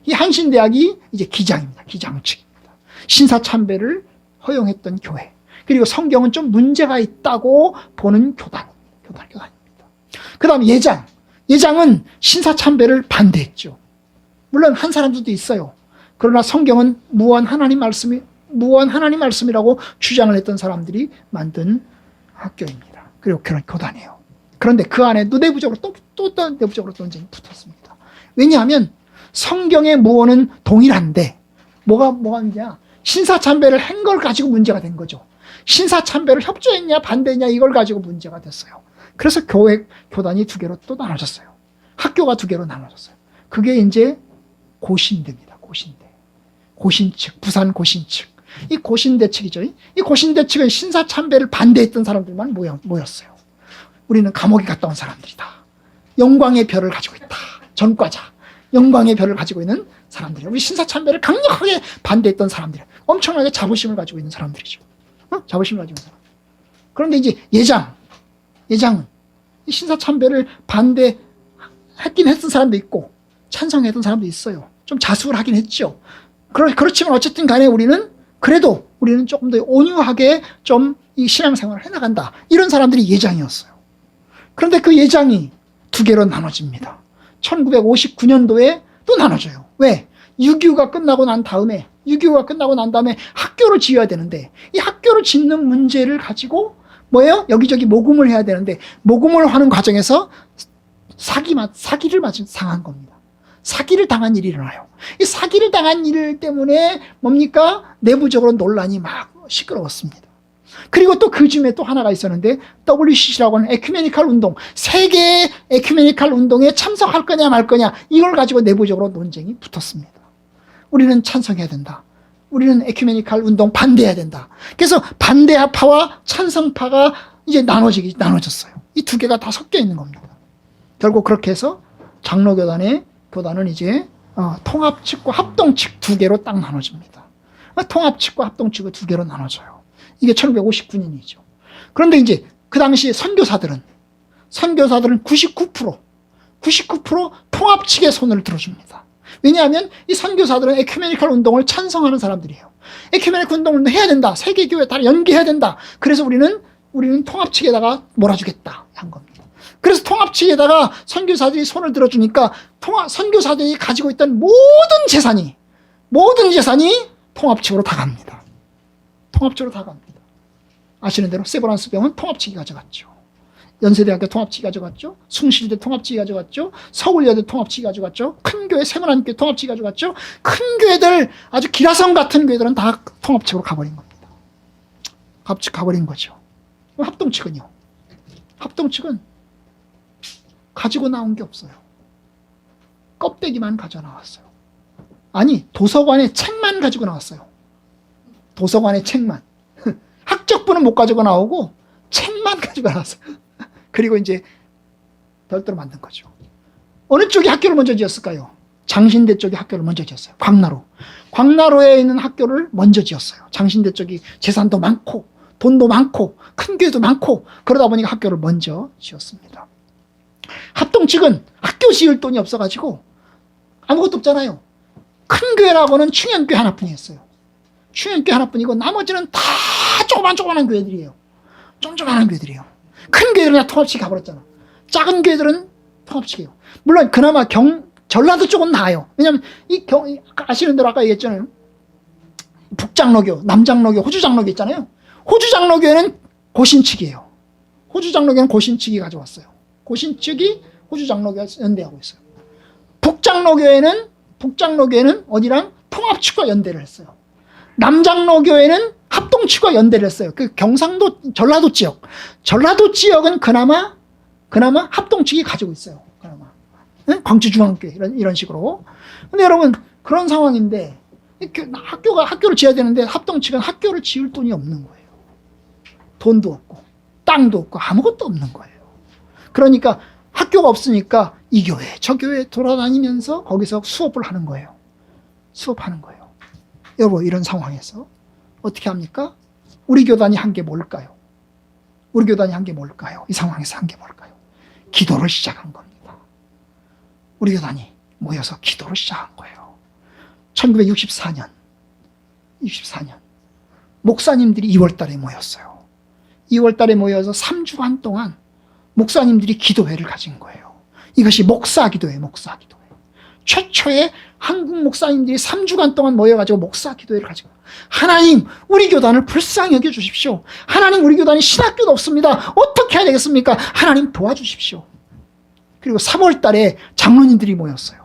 [SPEAKER 1] 이 한신대학이 이제 기장입니다. 기장 측입니다. 신사참배를 허용했던 교회. 그리고 성경은 좀 문제가 있다고 보는 교단입니다. 그 다음 예장. 예장은 신사참배를 반대했죠. 물론 한 사람들도 있어요. 그러나 성경은 무한 하나님 말씀이라고 주장을 했던 사람들이 만든 학교입니다. 그리고 그런 교단이에요. 그런데 그 안에도 내부적으로 또 내부적으로 논쟁이 붙었습니다. 왜냐하면 성경의 무언은 동일한데 뭐가 있냐? 신사참배를 한 걸 가지고 문제가 된 거죠. 신사참배를 협조했냐 반대했냐 이걸 가지고 문제가 됐어요. 그래서 교단이 두 개로 또 나눠졌어요. 학교가 두 개로 나눠졌어요. 그게 이제 고신대입니다. 고신 측, 부산 고신 측. 이 고신대 측이죠. 이 고신대 측은 신사참배를 반대했던 사람들만 모였어요. 우리는 감옥에 갔다 온 사람들이다. 영광의 별을 가지고 있다. 전과자. 영광의 별을 가지고 있는 사람들이에요. 우리 신사참배를 강력하게 반대했던 사람들이에요. 엄청나게 자부심을 가지고 있는 사람들이죠. 자부심을 가지고 있는 사람. 그런데 이제 예장은 신사참배를 반대했긴 했던 사람도 있고 찬성했던 사람도 있어요. 좀 자숙을 하긴 했죠. 그렇지만 어쨌든 간에 우리는 조금 더 온유하게 좀 이 신앙생활을 해나간다. 이런 사람들이 예장이었어요. 그런데 그 예장이 두 개로 나눠집니다. 1959년도에 또 나눠져요. 왜? 6.25가 끝나고 난 다음에 학교를 지어야 되는데 이 학교를 짓는 문제를 가지고 뭐예요? 여기저기 모금을 해야 되는데 모금을 하는 과정에서 사기를 당한 겁니다. 사기를 당한 일이 일어나요. 이 사기를 당한 일 때문에 뭡니까? 내부적으로 논란이 막 시끄러웠습니다. 그리고 또 그 즈음에 또 하나가 있었는데 WCC라고 하는 에큐메니칼 운동, 세계 에큐메니칼 운동에 참석할 거냐 말 거냐 이걸 가지고 내부적으로 논쟁이 붙었습니다. 우리는 찬성해야 된다. 우리는 에큐메니칼 운동 반대해야 된다. 그래서 반대파와 찬성파가 이제 나눠졌어요. 이 두 개가 다 섞여 있는 겁니다. 결국 그렇게 해서 장로교단은 이제 통합 측과 합동 측 두 개로 딱 나눠집니다. 통합 측과 합동 측을 두 개로 나눠져요. 이게 1959년이죠. 그런데 이제 그 당시 선교사들은 99% 통합 측의 손을 들어줍니다. 왜냐하면 이 선교사들은 에큐메니칼 운동을 찬성하는 사람들이에요. 에큐메니칼 운동을 해야 된다. 세계교회 다 연계해야 된다. 그래서 우리는 통합 측에다가 몰아주겠다 한 겁니다. 그래서 통합 측에다가 선교사들이 손을 들어주니까 선교사들이 가지고 있던 모든 재산이 통합 측으로 다 갑니다. 아시는 대로 세브란스 병은 통합 측이 가져갔죠. 연세대학교 통합 측이 가져갔죠. 숭실대 통합 측이 가져갔죠. 서울여대 통합 측이 가져갔죠. 큰 교회 세문안교회 통합 측이 가져갔죠. 큰 교회들 아주 기라성 같은 교회들은 다 통합 측으로 가버린 겁니다. 가버린 거죠. 합동 측은요. 합동 측은 가지고 나온 게 없어요. 껍데기만 가져 나왔어요. 아니 도서관에 책만 가지고 나왔어요. 도서관에 책만. 학적부는 못 가지고 나오고 책만 가지고 나왔어요. 그리고 이제 별도로 만든 거죠. 어느 쪽이 학교를 먼저 지었을까요? 장신대 쪽이 학교를 먼저 지었어요. 광나로에 있는 학교를 먼저 지었어요. 장신대 쪽이 재산도 많고 돈도 많고 큰 교회도 많고 그러다 보니까 학교를 먼저 지었습니다. 합동 측은 학교 지을 돈이 없어가지고 아무것도 없잖아요. 큰 교회라고는 충현교회 하나뿐이었어요. 충현교회 하나뿐이고 나머지는 다 조그만한 교회들이에요. 조그만한 교회들이에요. 큰 교회들은 다 통합측이 가버렸잖아. 작은 교회들은 통합측이에요. 물론 그나마 전라도 쪽은 나아요. 왜냐하면 아시는 대로 아까 얘기했잖아요. 북장로교, 남장로교, 호주장로교 있잖아요. 호주 장로교회는 고신측이에요. 호주 장로교회는 고신측이 가져왔어요. 고신측이 호주 장로교회와 연대하고 있어요. 북장로교회는 어디랑 통합측과 연대를 했어요. 남장로교회는 합동측과 연대를 했어요. 그 경상도 전라도 지역은 그나마 합동측이 가지고 있어요. 그나마 광주중앙교회 이런 식으로. 근데 여러분 그런 상황인데 학교를 지어야 되는데 합동측은 학교를 지을 돈이 없는 거예요. 돈도 없고 땅도 없고 아무것도 없는 거예요. 그러니까 학교가 없으니까 이 교회 저 교회 돌아다니면서 거기서 수업을 하는 거예요. 수업하는 거예요. 여러분 이런 상황에서 어떻게 합니까? 우리 교단이 한 게 뭘까요? 우리 교단이 한 게 뭘까요? 이 상황에서 한 게 뭘까요? 기도를 시작한 겁니다. 우리 교단이 모여서 기도를 시작한 거예요. 1964년 목사님들이 2월 달에 모였어요. 2월 달에 모여서 3주간 동안 목사님들이 기도회를 가진 거예요. 이것이 목사기도회. 최초의 한국 목사님들이 3주간 동안 모여가지고 목사기도회를 가진 거예요. 하나님, 우리 교단을 불쌍히 여겨주십시오. 하나님, 우리 교단이 신학교도 없습니다. 어떻게 해야 되겠습니까? 하나님 도와주십시오. 그리고 3월 달에 장로님들이 모였어요.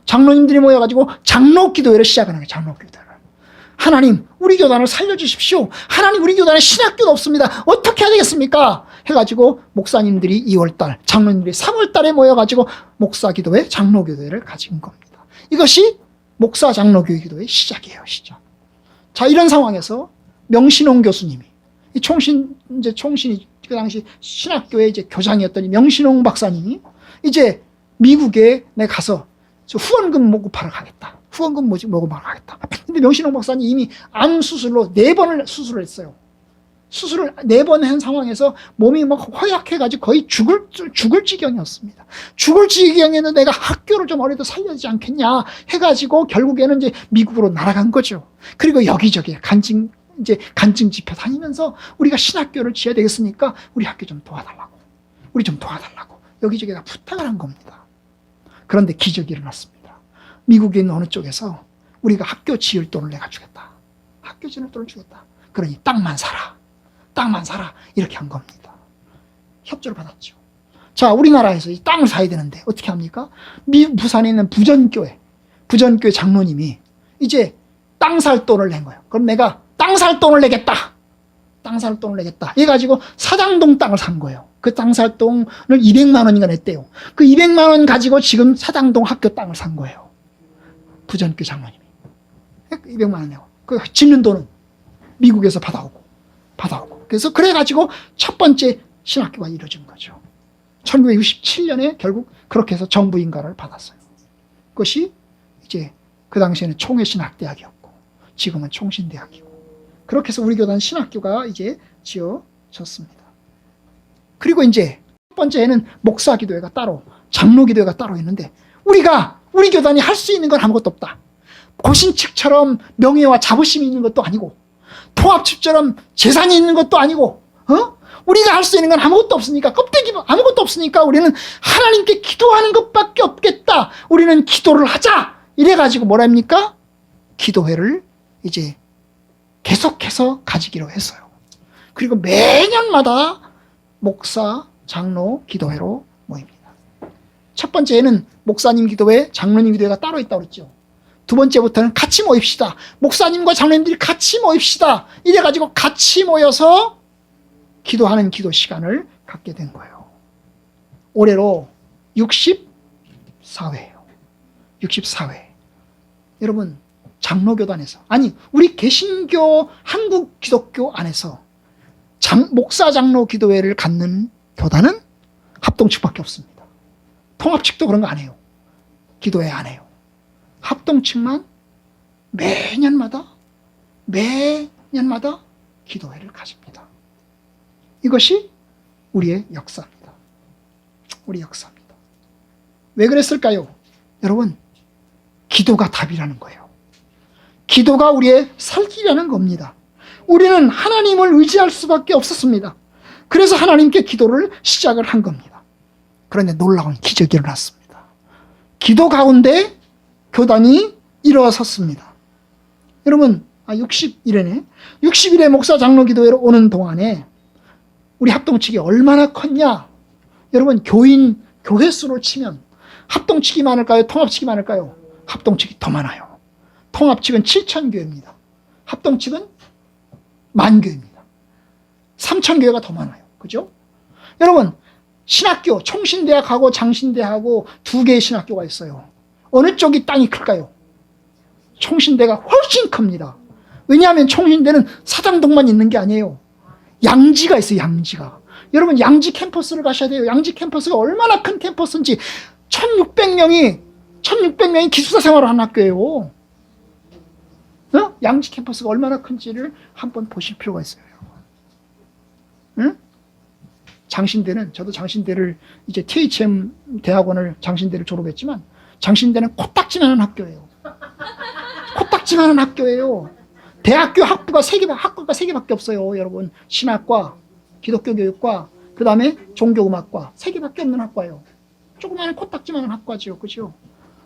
[SPEAKER 1] 장로님들이 모여가지고 장로기도회를 시작하는 거예요. 장로기도회를. 하나님, 우리 교단을 살려주십시오. 하나님, 우리 교단에 신학교도 없습니다. 어떻게 해야 되겠습니까? 해가지고 목사님들이 2월달, 장로님들이 3월달에 모여가지고 목사기도회, 장로기도회를 가진 겁니다. 이것이 목사 장로교회기도의 시작이에요. 시작. 자, 이런 상황에서 명신홍 교수님이 총신이 그 당시 신학교의 이제 교장이었던 이 명신홍 박사님이 이제 미국에 내가 가서 후원금 모금하러 가겠다. 모금하러 가겠다. 근데 명신홍 박사님 이미 암 수술로 4번을 수술을 했어요. 수술을 4번 한 상황에서 몸이 막 허약해가지고 거의 죽을 지경이었습니다. 죽을 지경에는 내가 학교를 좀 어려도 살려야 되지 않겠냐 해가지고 결국에는 이제 미국으로 날아간 거죠. 그리고 여기저기 간증 집회 다니면서 우리가 신학교를 지어야 되겠으니까 우리 학교 좀 도와달라고. 여기저기가 부탁을 한 겁니다. 그런데 기적이 일어났습니다. 미국에 있는 어느 쪽에서 우리가 학교 지을 돈을 내가 주겠다. 학교 지을 돈을 주겠다. 그러니 땅만 사라. 이렇게 한 겁니다. 협조를 받았죠. 자, 우리나라에서 이 땅을 사야 되는데 어떻게 합니까? 부산에 있는 부전교회 장로님이 이제 땅 살 돈을 낸 거예요. 그럼 내가 땅 살 돈을 내겠다. 해가지고 사당동 땅을 산 거예요. 그 땅 살 돈을 200만 원인가 냈대요. 그 200만 원 가지고 지금 사당동 학교 땅을 산 거예요. 부전교 장로님이 200만 원 내고 그 짓는 돈은 미국에서 받아오고 그래서 그래가지고 첫 번째 신학교가 이루어진 거죠. 1967년에 결국 그렇게 해서 정부 인가를 받았어요. 그것이 이제 그 당시에는 총회신학대학이었고 지금은 총신대학이고 그렇게 해서 우리 교단 신학교가 이제 지어졌습니다. 그리고 이제 첫 번째는 목사기도회가 따로 장로기도회가 따로 있는데 우리 교단이 할 수 있는 건 아무것도 없다. 고신측처럼 명예와 자부심이 있는 것도 아니고 통합측처럼 재산이 있는 것도 아니고 우리가 할 수 있는 건 아무것도 없으니까 껍데기 아무것도 없으니까 우리는 하나님께 기도하는 것밖에 없겠다. 우리는 기도를 하자. 이래가지고 뭐랍니까? 기도회를 이제 계속해서 가지기로 했어요. 그리고 매년마다 목사, 장로 기도회로 모입니다. 첫 번째는 목사님 기도회, 장로님 기도회가 따로 있다고 그랬죠. 두 번째부터는 같이 모입시다. 목사님과 장로님들이 같이 모입시다. 이래가지고 같이 모여서 기도하는 기도 시간을 갖게 된 거예요. 올해로 64회예요. 64회. 여러분, 장로교단에서, 아니, 우리 개신교 한국 기독교 안에서 목사 장로 기도회를 갖는 교단은 합동측밖에 없습니다. 통합측도 그런 거 안 해요. 기도회 안 해요. 합동측만 매년마다 기도회를 가집니다. 이것이 우리의 역사입니다. 우리 역사입니다. 왜 그랬을까요? 여러분, 기도가 답이라는 거예요. 기도가 우리의 살길이라는 겁니다. 우리는 하나님을 의지할 수밖에 없었습니다. 그래서 하나님께 기도를 시작을 한 겁니다. 그런데 놀라운 기적이 일어났습니다. 기도 가운데 교단이 일어섰습니다. 여러분, 60일에네. 60일에 목사 장로 기도회로 오는 동안에 우리 합동 측이 얼마나 컸냐? 여러분, 교회 수로 치면 합동 측이 많을까요? 통합 측이 많을까요? 합동 측이 더 많아요. 통합 측은 7,000교회입니다. 합동 측은 10,000교회입니다. 3,000교회가 더 많아요. 그죠? 여러분, 신학교, 총신대학하고 장신대하고 두 개의 신학교가 있어요. 어느 쪽이 땅이 클까요? 총신대가 훨씬 큽니다. 왜냐하면 총신대는 사당동만 있는 게 아니에요. 양지가 있어요, 양지가. 여러분, 양지 캠퍼스를 가셔야 돼요. 양지 캠퍼스가 얼마나 큰 캠퍼스인지. 1600명이 기숙사 생활을 하는 학교예요. 양지 캠퍼스가 얼마나 큰지를 한번 보실 필요가 있어요. 응? 장신대는, 저도 장신대를, 이제 THM 대학원을 장신대를 졸업했지만, 장신대는 코딱지만한 학교예요. 코딱지만한 학교예요. 대학교 학부가 3개밖에 없어요, 여러분. 신학과, 기독교 교육과, 그 다음에 종교음악과 3개밖에 없는 학과예요. 조그마한 코딱지만한 학과지요, 그죠?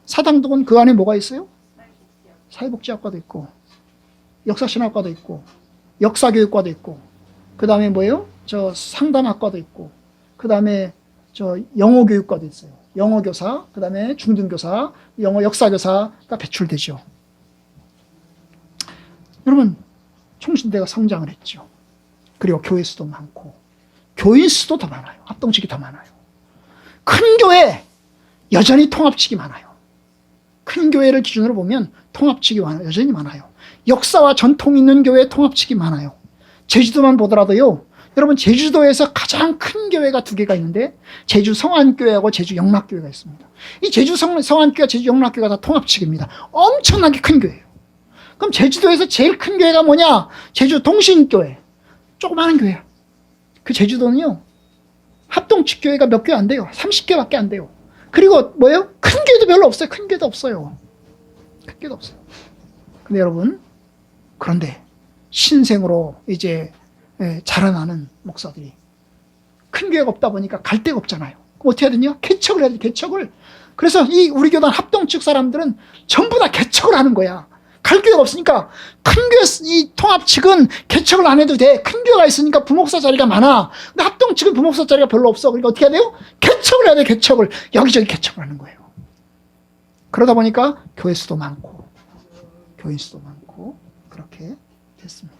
[SPEAKER 1] 사당동은 그 안에 뭐가 있어요? 사회복지학과도 있고, 역사신학과도 있고, 역사교육과도 있고, 그 다음에 뭐예요? 상담학과도 있고, 그 다음에 영어교육과도 있어요. 영어교사, 그 다음에 중등교사, 영어 역사교사가 배출되죠. 여러분, 총신대가 성장을 했죠. 그리고 교회 수도 많고, 교인 수도 더 많아요. 합동측이 더 많아요. 큰 교회, 여전히 통합측이 많아요. 큰 교회를 기준으로 보면 통합측이 여전히 많아요. 역사와 전통 있는 교회 통합측이 많아요. 제주도만 보더라도요, 여러분, 제주도에서 가장 큰 교회가 2개가 있는데, 제주 성안교회하고 제주 영락교회가 있습니다. 이 제주 성안교회와 제주 영락교회가 다 통합측입니다. 엄청나게 큰 교회예요. 그럼 제주도에서 제일 큰 교회가 뭐냐? 제주 동신교회. 조그마한 교회야. 그 제주도는요, 합동측 교회가 몇 개 안 돼요. 30개밖에 안 돼요. 그리고 뭐예요? 큰 교회도 별로 없어요. 큰 교회도 없어요. 큰 교회도 없어요. 근데 여러분, 그런데 신생으로 이제 자라나는 목사들이 큰 교회가 없다 보니까 갈 데가 없잖아요. 그럼 어떻게 해야 되냐? 개척을 해야 돼, 개척을. 그래서 이 우리 교단 합동측 사람들은 전부 다 개척을 하는 거야. 갈 교회가 없으니까 큰 교회, 이 통합 측은 개척을 안 해도 돼. 큰 교회가 있으니까 부목사 자리가 많아. 근데 합동 측은 부목사 자리가 별로 없어. 그러니까 어떻게 해야 돼요? 개척을 해야 돼, 개척을. 여기저기 개척을 하는 거예요. 그러다 보니까 교회 수도 많고, 교인 수도 많고, 그렇게 됐습니다.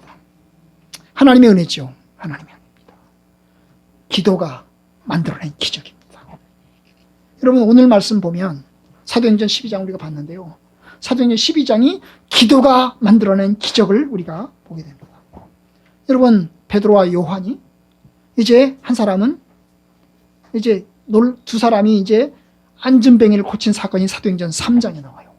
[SPEAKER 1] 하나님의 은혜죠. 하나님의 은혜입니다. 기도가 만들어낸 기적입니다. 여러분, 오늘 말씀 보면 사도행전 12장 우리가 봤는데요. 사도행전 12장이 기도가 만들어낸 기적을 우리가 보게 됩니다. 여러분, 베드로와 요한이, 이제 한 사람은, 이제 두 사람이 이제 안진뱅이를 고친 사건이 사도행전 3장에 나와요.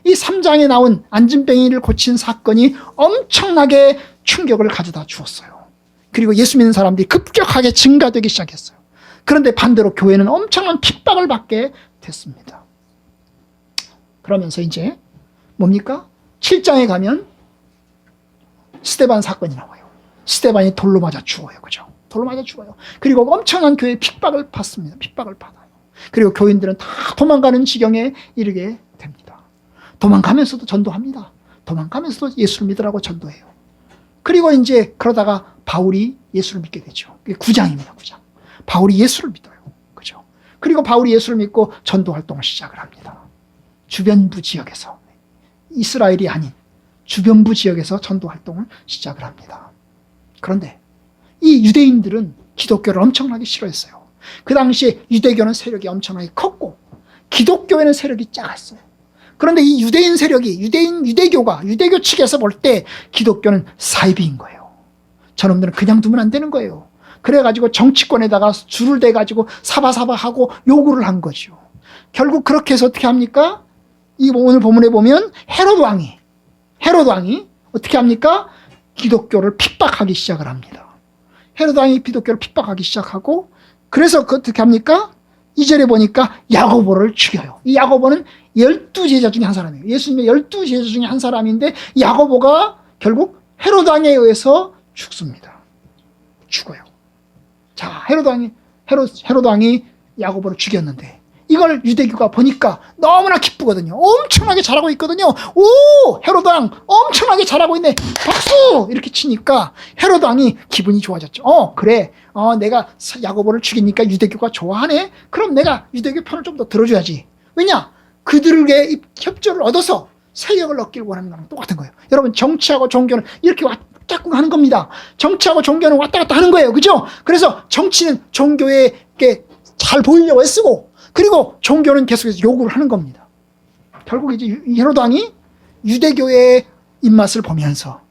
[SPEAKER 1] 이 3장에 나온 안진뱅이를 고친 사건이 엄청나게 충격을 가져다 주었어요. 그리고 예수 믿는 사람들이 급격하게 증가되기 시작했어요. 그런데 반대로 교회는 엄청난 핍박을 받게 됐습니다. 그러면서 이제 뭡니까? 7장에 가면 스데반 사건이 나와요. 스데반이 돌로 맞아 죽어요. 그죠? 돌로 맞아 죽어요. 그리고 엄청난 교회의 핍박을 받습니다. 핍박을 받아요. 그리고 교인들은 다 도망가는 지경에 이르게 됩니다. 도망가면서도 전도합니다. 도망가면서도 예수를 믿으라고 전도해요. 그리고 이제 그러다가 바울이 예수를 믿게 되죠. 그게 9장입니다. 9장. 바울이 예수를 믿어요. 그죠? 그리고 바울이 예수를 믿고 전도 활동을 시작을 합니다. 주변부 지역에서, 이스라엘이 아닌 주변부 지역에서 전도 활동을 시작을 합니다. 그런데 이 유대인들은 기독교를 엄청나게 싫어했어요. 그 당시에 유대교는 세력이 엄청나게 컸고 기독교에는 세력이 작았어요. 그런데 이 유대인 세력이, 유대교 측에서 볼 때 기독교는 사이비인 거예요. 저놈들은 그냥 두면 안 되는 거예요. 그래가지고 정치권에다가 줄을 대가지고 사바사바하고 요구를 한 거죠. 결국 그렇게 해서 어떻게 합니까? 이 오늘 본문에 보면 헤롯 왕이 어떻게 합니까? 기독교를 핍박하기 시작을 합니다. 헤롯 왕이 기독교를 핍박하기 시작하고, 그래서 어떻게 합니까? 2절에 보니까 야고보를 죽여요. 이 야고보는 12제자 중에 한 사람이에요. 예수님의 12제자 중에 한 사람인데 야고보가 결국 헤롯 왕에 의해서 죽습니다. 죽어요. 자, 헤롯 왕이 야고보를 죽였는데, 이걸 유대교가 보니까 너무나 기쁘거든요. 엄청나게 잘하고 있거든요. 오, 헤로드 왕 엄청나게 잘하고 있네. 박수! 이렇게 치니까 헤로드 왕이 기분이 좋아졌죠. 그래. 내가 야고보를 죽이니까 유대교가 좋아하네. 그럼 내가 유대교 편을 좀 더 들어줘야지. 왜냐? 그들에게 협조를 얻어서 세력을 얻길 원하는 거랑 똑같은 거예요. 여러분, 정치하고 종교는 이렇게 왔다 갔다 하는 겁니다. 정치하고 종교는 왔다 갔다 하는 거예요. 그죠? 그래서 정치는 종교에게 잘 보이려고 애쓰고, 그리고 종교는 계속해서 요구를 하는 겁니다. 결국 이제 헤로드 왕이 유대교의 입맛을 보면서,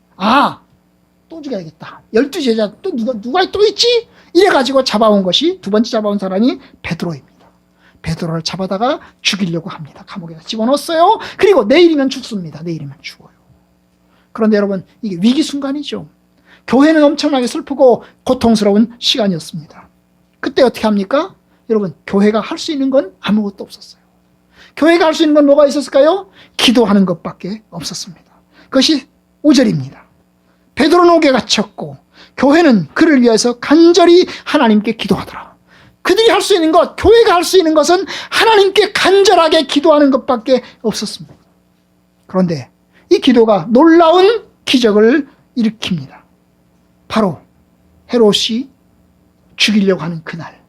[SPEAKER 1] 또 죽여야겠다. 12제자 또 누가 또 있지? 이래가지고 잡아온 것이, 두 번째 잡아온 사람이 베드로입니다. 베드로를 잡아다가 죽이려고 합니다. 감옥에다 집어넣었어요. 그리고 내일이면 죽습니다. 내일이면 죽어요. 그런데 여러분, 이게 위기 순간이죠. 교회는 엄청나게 슬프고 고통스러운 시간이었습니다. 그때 어떻게 합니까? 여러분, 교회가 할 수 있는 건 아무것도 없었어요. 교회가 할 수 있는 건 뭐가 있었을까요? 기도하는 것밖에 없었습니다. 그것이 5절입니다. 베드로는 옥에 갇혔고 교회는 그를 위해서 간절히 하나님께 기도하더라. 그들이 할 수 있는 것, 교회가 할 수 있는 것은 하나님께 간절하게 기도하는 것밖에 없었습니다. 그런데 이 기도가 놀라운 기적을 일으킵니다. 바로 헤롯이 죽이려고 하는 그날,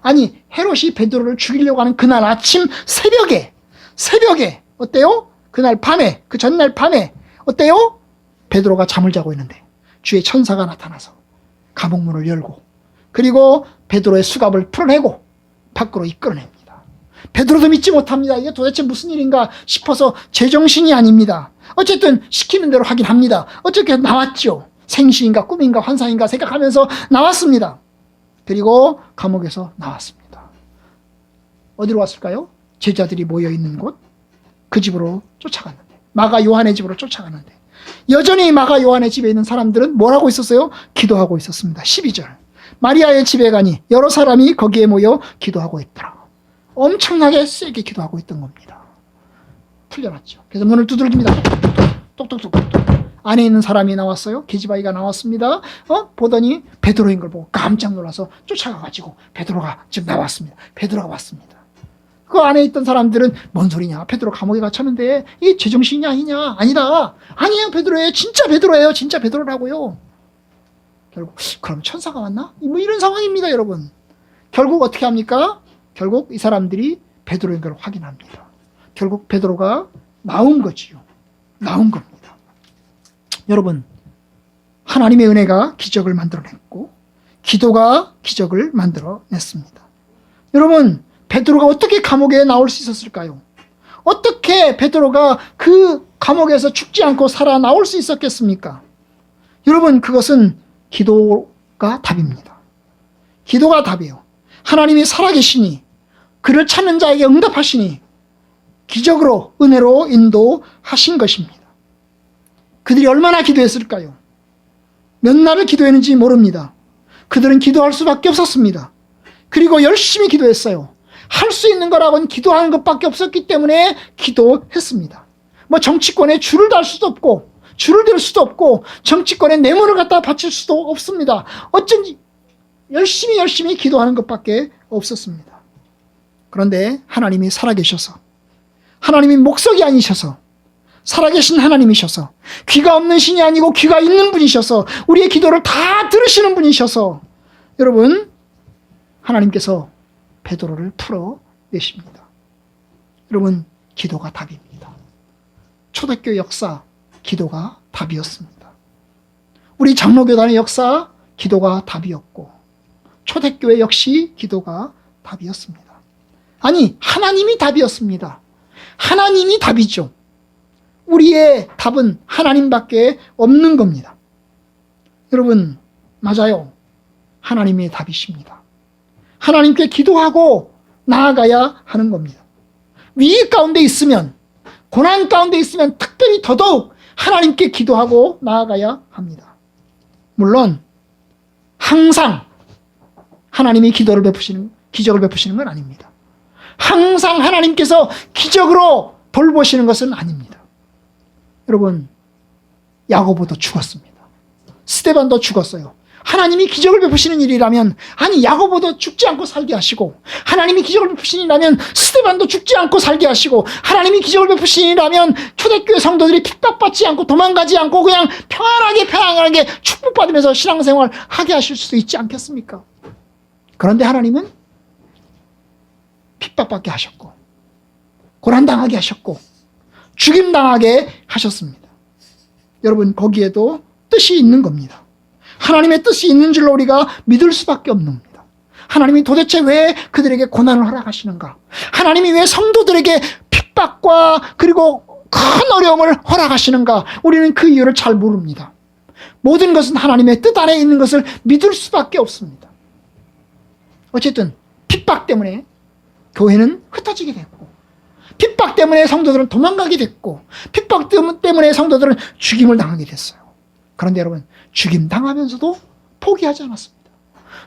[SPEAKER 1] 헤롯이 베드로를 죽이려고 하는 그날 아침 새벽에 어때요? 그날 밤에, 그 전날 밤에 어때요? 베드로가 잠을 자고 있는데 주의 천사가 나타나서 감옥문을 열고, 그리고 베드로의 수갑을 풀어내고 밖으로 이끌어냅니다. 베드로도 믿지 못합니다. 이게 도대체 무슨 일인가 싶어서 제정신이 아닙니다. 어쨌든 시키는 대로 하긴 합니다. 어쨌든 나왔죠. 생시인가 꿈인가 환상인가 생각하면서 나왔습니다. 그리고 감옥에서 나왔습니다. 어디로 왔을까요? 제자들이 모여있는 곳, 그 집으로 쫓아갔는데, 마가 요한의 집으로 쫓아갔는데, 여전히 마가 요한의 집에 있는 사람들은 뭘 하고 있었어요? 기도하고 있었습니다. 12절. 마리아의 집에 가니 여러 사람이 거기에 모여 기도하고 있더라. 엄청나게 세게 기도하고 있던 겁니다. 풀려났죠. 그래서 문을 두들깁니다. 똑똑똑똑. 안에 있는 사람이 나왔어요. 계집아이가 나왔습니다. 보더니 베드로인 걸 보고 깜짝 놀라서 쫓아가가지고 베드로가 지금 나왔습니다. 베드로가 왔습니다. 그 안에 있던 사람들은 뭔 소리냐? 베드로 감옥에 갇혔는데 이게 제정신이 아니냐? 아니다. 아니에요, 베드로예요. 진짜 베드로예요. 진짜 베드로라고요. 결국 그럼 천사가 왔나? 뭐 이런 상황입니다, 여러분. 결국 어떻게 합니까? 결국 이 사람들이 베드로인 걸 확인합니다. 결국 베드로가 나온 거지요. 나온 겁니다. 여러분, 하나님의 은혜가 기적을 만들어냈고 기도가 기적을 만들어냈습니다. 여러분, 베드로가 어떻게 감옥에 나올 수 있었을까요? 어떻게 베드로가 그 감옥에서 죽지 않고 살아나올 수 있었겠습니까? 여러분, 그것은 기도가 답입니다. 기도가 답이에요. 하나님이 살아계시니 그를 찾는 자에게 응답하시니 기적으로 은혜로 인도하신 것입니다. 그들이 얼마나 기도했을까요? 몇 날을 기도했는지 모릅니다. 그들은 기도할 수밖에 없었습니다. 그리고 열심히 기도했어요. 할 수 있는 거라고는 기도하는 것밖에 없었기 때문에 기도했습니다. 뭐 정치권에 줄을 달 수도 없고 줄을 댈 수도 없고 정치권에 뇌물을 갖다 바칠 수도 없습니다. 어쩐지 열심히 기도하는 것밖에 없었습니다. 그런데 하나님이 살아계셔서, 하나님이 목석이 아니셔서, 살아계신 하나님이셔서, 귀가 없는 신이 아니고 귀가 있는 분이셔서, 우리의 기도를 다 들으시는 분이셔서, 여러분, 하나님께서 베드로를 풀어내십니다. 여러분, 기도가 답입니다. 초대교 역사, 기도가 답이었습니다. 우리 장로교단의 역사, 기도가 답이었고, 초대교회 역시 기도가 답이었습니다. 아니, 하나님이 답이었습니다. 하나님이 답이죠. 우리의 답은 하나님밖에 없는 겁니다. 여러분, 맞아요. 하나님의 답이십니다. 하나님께 기도하고 나아가야 하는 겁니다. 위기 가운데 있으면, 고난 가운데 있으면 특별히 더더욱 하나님께 기도하고 나아가야 합니다. 물론 항상 하나님이 기적을 베푸시는 건 아닙니다. 항상 하나님께서 기적으로 돌보시는 것은 아닙니다. 여러분, 야고보도 죽었습니다. 스데반도 죽었어요. 하나님이 기적을 베푸시는 일이라면, 아니 야고보도 죽지 않고 살게 하시고, 하나님이 기적을 베푸시는 일이라면 스데반도 죽지 않고 살게 하시고, 하나님이 기적을 베푸시는 일이라면 초대교회 성도들이 핍박받지 않고 도망가지 않고 그냥 평안하게 축복받으면서 신앙생활 하게 하실 수도 있지 않겠습니까? 그런데 하나님은 핍박받게 하셨고, 고난당하게 하셨고, 죽임당하게 하셨습니다. 여러분, 거기에도 뜻이 있는 겁니다. 하나님의 뜻이 있는 줄로 우리가 믿을 수밖에 없는 겁니다. 하나님이 도대체 왜 그들에게 고난을 허락하시는가? 하나님이 왜 성도들에게 핍박과 그리고 큰 어려움을 허락하시는가? 우리는 그 이유를 잘 모릅니다. 모든 것은 하나님의 뜻 안에 있는 것을 믿을 수밖에 없습니다. 어쨌든 핍박 때문에 교회는 흩어지게 됐고, 핍박 때문에 성도들은 도망가게 됐고, 핍박 때문에 성도들은 죽임을 당하게 됐어요. 그런데 여러분, 죽임 당하면서도 포기하지 않았습니다.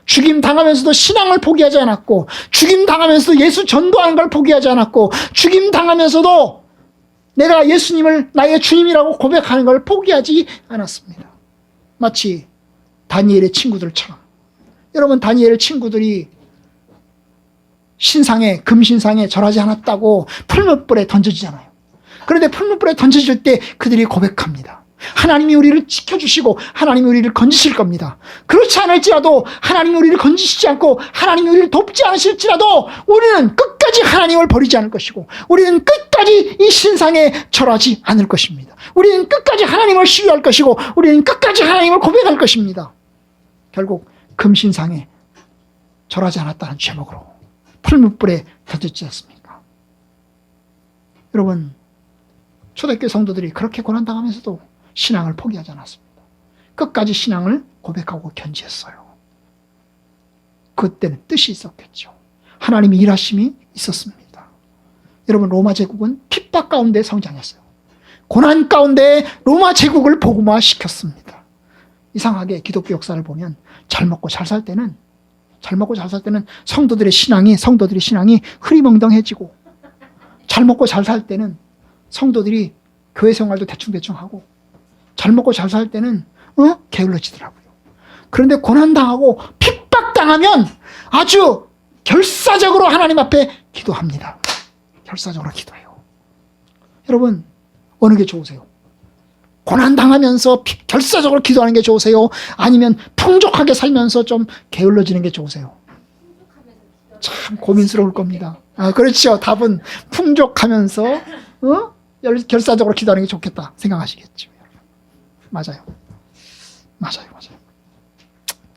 [SPEAKER 1] 죽임 당하면서도 신앙을 포기하지 않았고, 죽임 당하면서도 예수 전도하는 걸 포기하지 않았고, 죽임 당하면서도 내가 예수님을 나의 주님이라고 고백하는 걸 포기하지 않았습니다. 마치 다니엘의 친구들처럼. 여러분, 다니엘의 친구들이 신상에, 금신상에 절하지 않았다고 풀무불에 던져지잖아요. 그런데 풀무불에 던져질 때 그들이 고백합니다. 하나님이 우리를 지켜주시고 하나님이 우리를 건지실 겁니다. 그렇지 않을지라도, 하나님이 우리를 건지시지 않고 하나님이 우리를 돕지 않으실지라도 우리는 끝까지 하나님을 버리지 않을 것이고, 우리는 끝까지 이 신상에 절하지 않을 것입니다. 우리는 끝까지 하나님을 신뢰할 것이고, 우리는 끝까지 하나님을 고백할 것입니다. 결국 금신상에 절하지 않았다는 제목으로 풀무불에 던졌지 않습니까? 여러분, 초대교회 성도들이 그렇게 고난당하면서도 신앙을 포기하지 않았습니다. 끝까지 신앙을 고백하고 견지했어요. 그때는 뜻이 있었겠죠. 하나님의 일하심이 있었습니다. 여러분, 로마 제국은 핍박 가운데 성장했어요. 고난 가운데 로마 제국을 복음화시켰습니다. 이상하게 기독교 역사를 보면 잘 먹고 잘 살 때는 성도들의 신앙이 흐리멍덩해지고, 잘 먹고 잘 살 때는 성도들이 교회 생활도 대충대충 하고, 잘 먹고 잘 살 때는 게을러지더라고요. 그런데 고난당하고 핍박당하면 아주 결사적으로 하나님 앞에 기도합니다. 결사적으로 기도해요. 여러분, 어느 게 좋으세요? 고난당하면서 결사적으로 기도하는 게 좋으세요? 아니면 풍족하게 살면서 좀 게을러지는 게 좋으세요? 참 고민스러울 겁니다. 그렇죠. 답은 풍족하면서 결사적으로 기도하는 게 좋겠다 생각하시겠죠. 맞아요.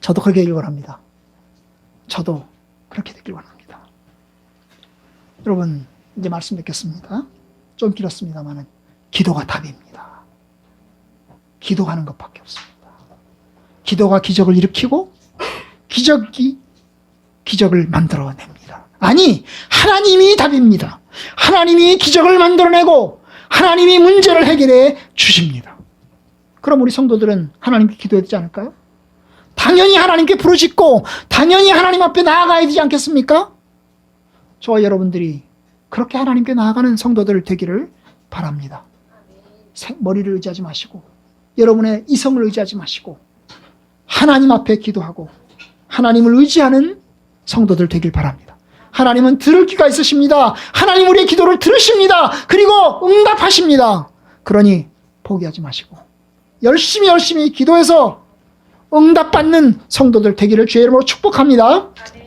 [SPEAKER 1] 저도 그렇게 되길 원합니다. 저도 그렇게 되길 원합니다. 여러분, 이제 말씀 뵙겠습니다. 좀 길었습니다만은 기도가 답입니다. 기도하는 것밖에 없습니다. 기도가 기적을 일으키고, 기적이 기적을 만들어냅니다. 아니, 하나님이 답입니다. 하나님이 기적을 만들어내고 하나님이 문제를 해결해 주십니다. 그럼 우리 성도들은 하나님께 기도해야 되지 않을까요? 당연히 하나님께 부르짖고 당연히 하나님 앞에 나아가야 되지 않겠습니까? 저와 여러분들이 그렇게 하나님께 나아가는 성도들 되기를 바랍니다. 머리를 의지하지 마시고, 여러분의 이성을 의지하지 마시고, 하나님 앞에 기도하고 하나님을 의지하는 성도들 되길 바랍니다. 하나님은 들을 귀가 있으십니다. 하나님 우리의 기도를 들으십니다. 그리고 응답하십니다. 그러니 포기하지 마시고 열심히 기도해서 응답받는 성도들 되기를 주의 이름으로 축복합니다.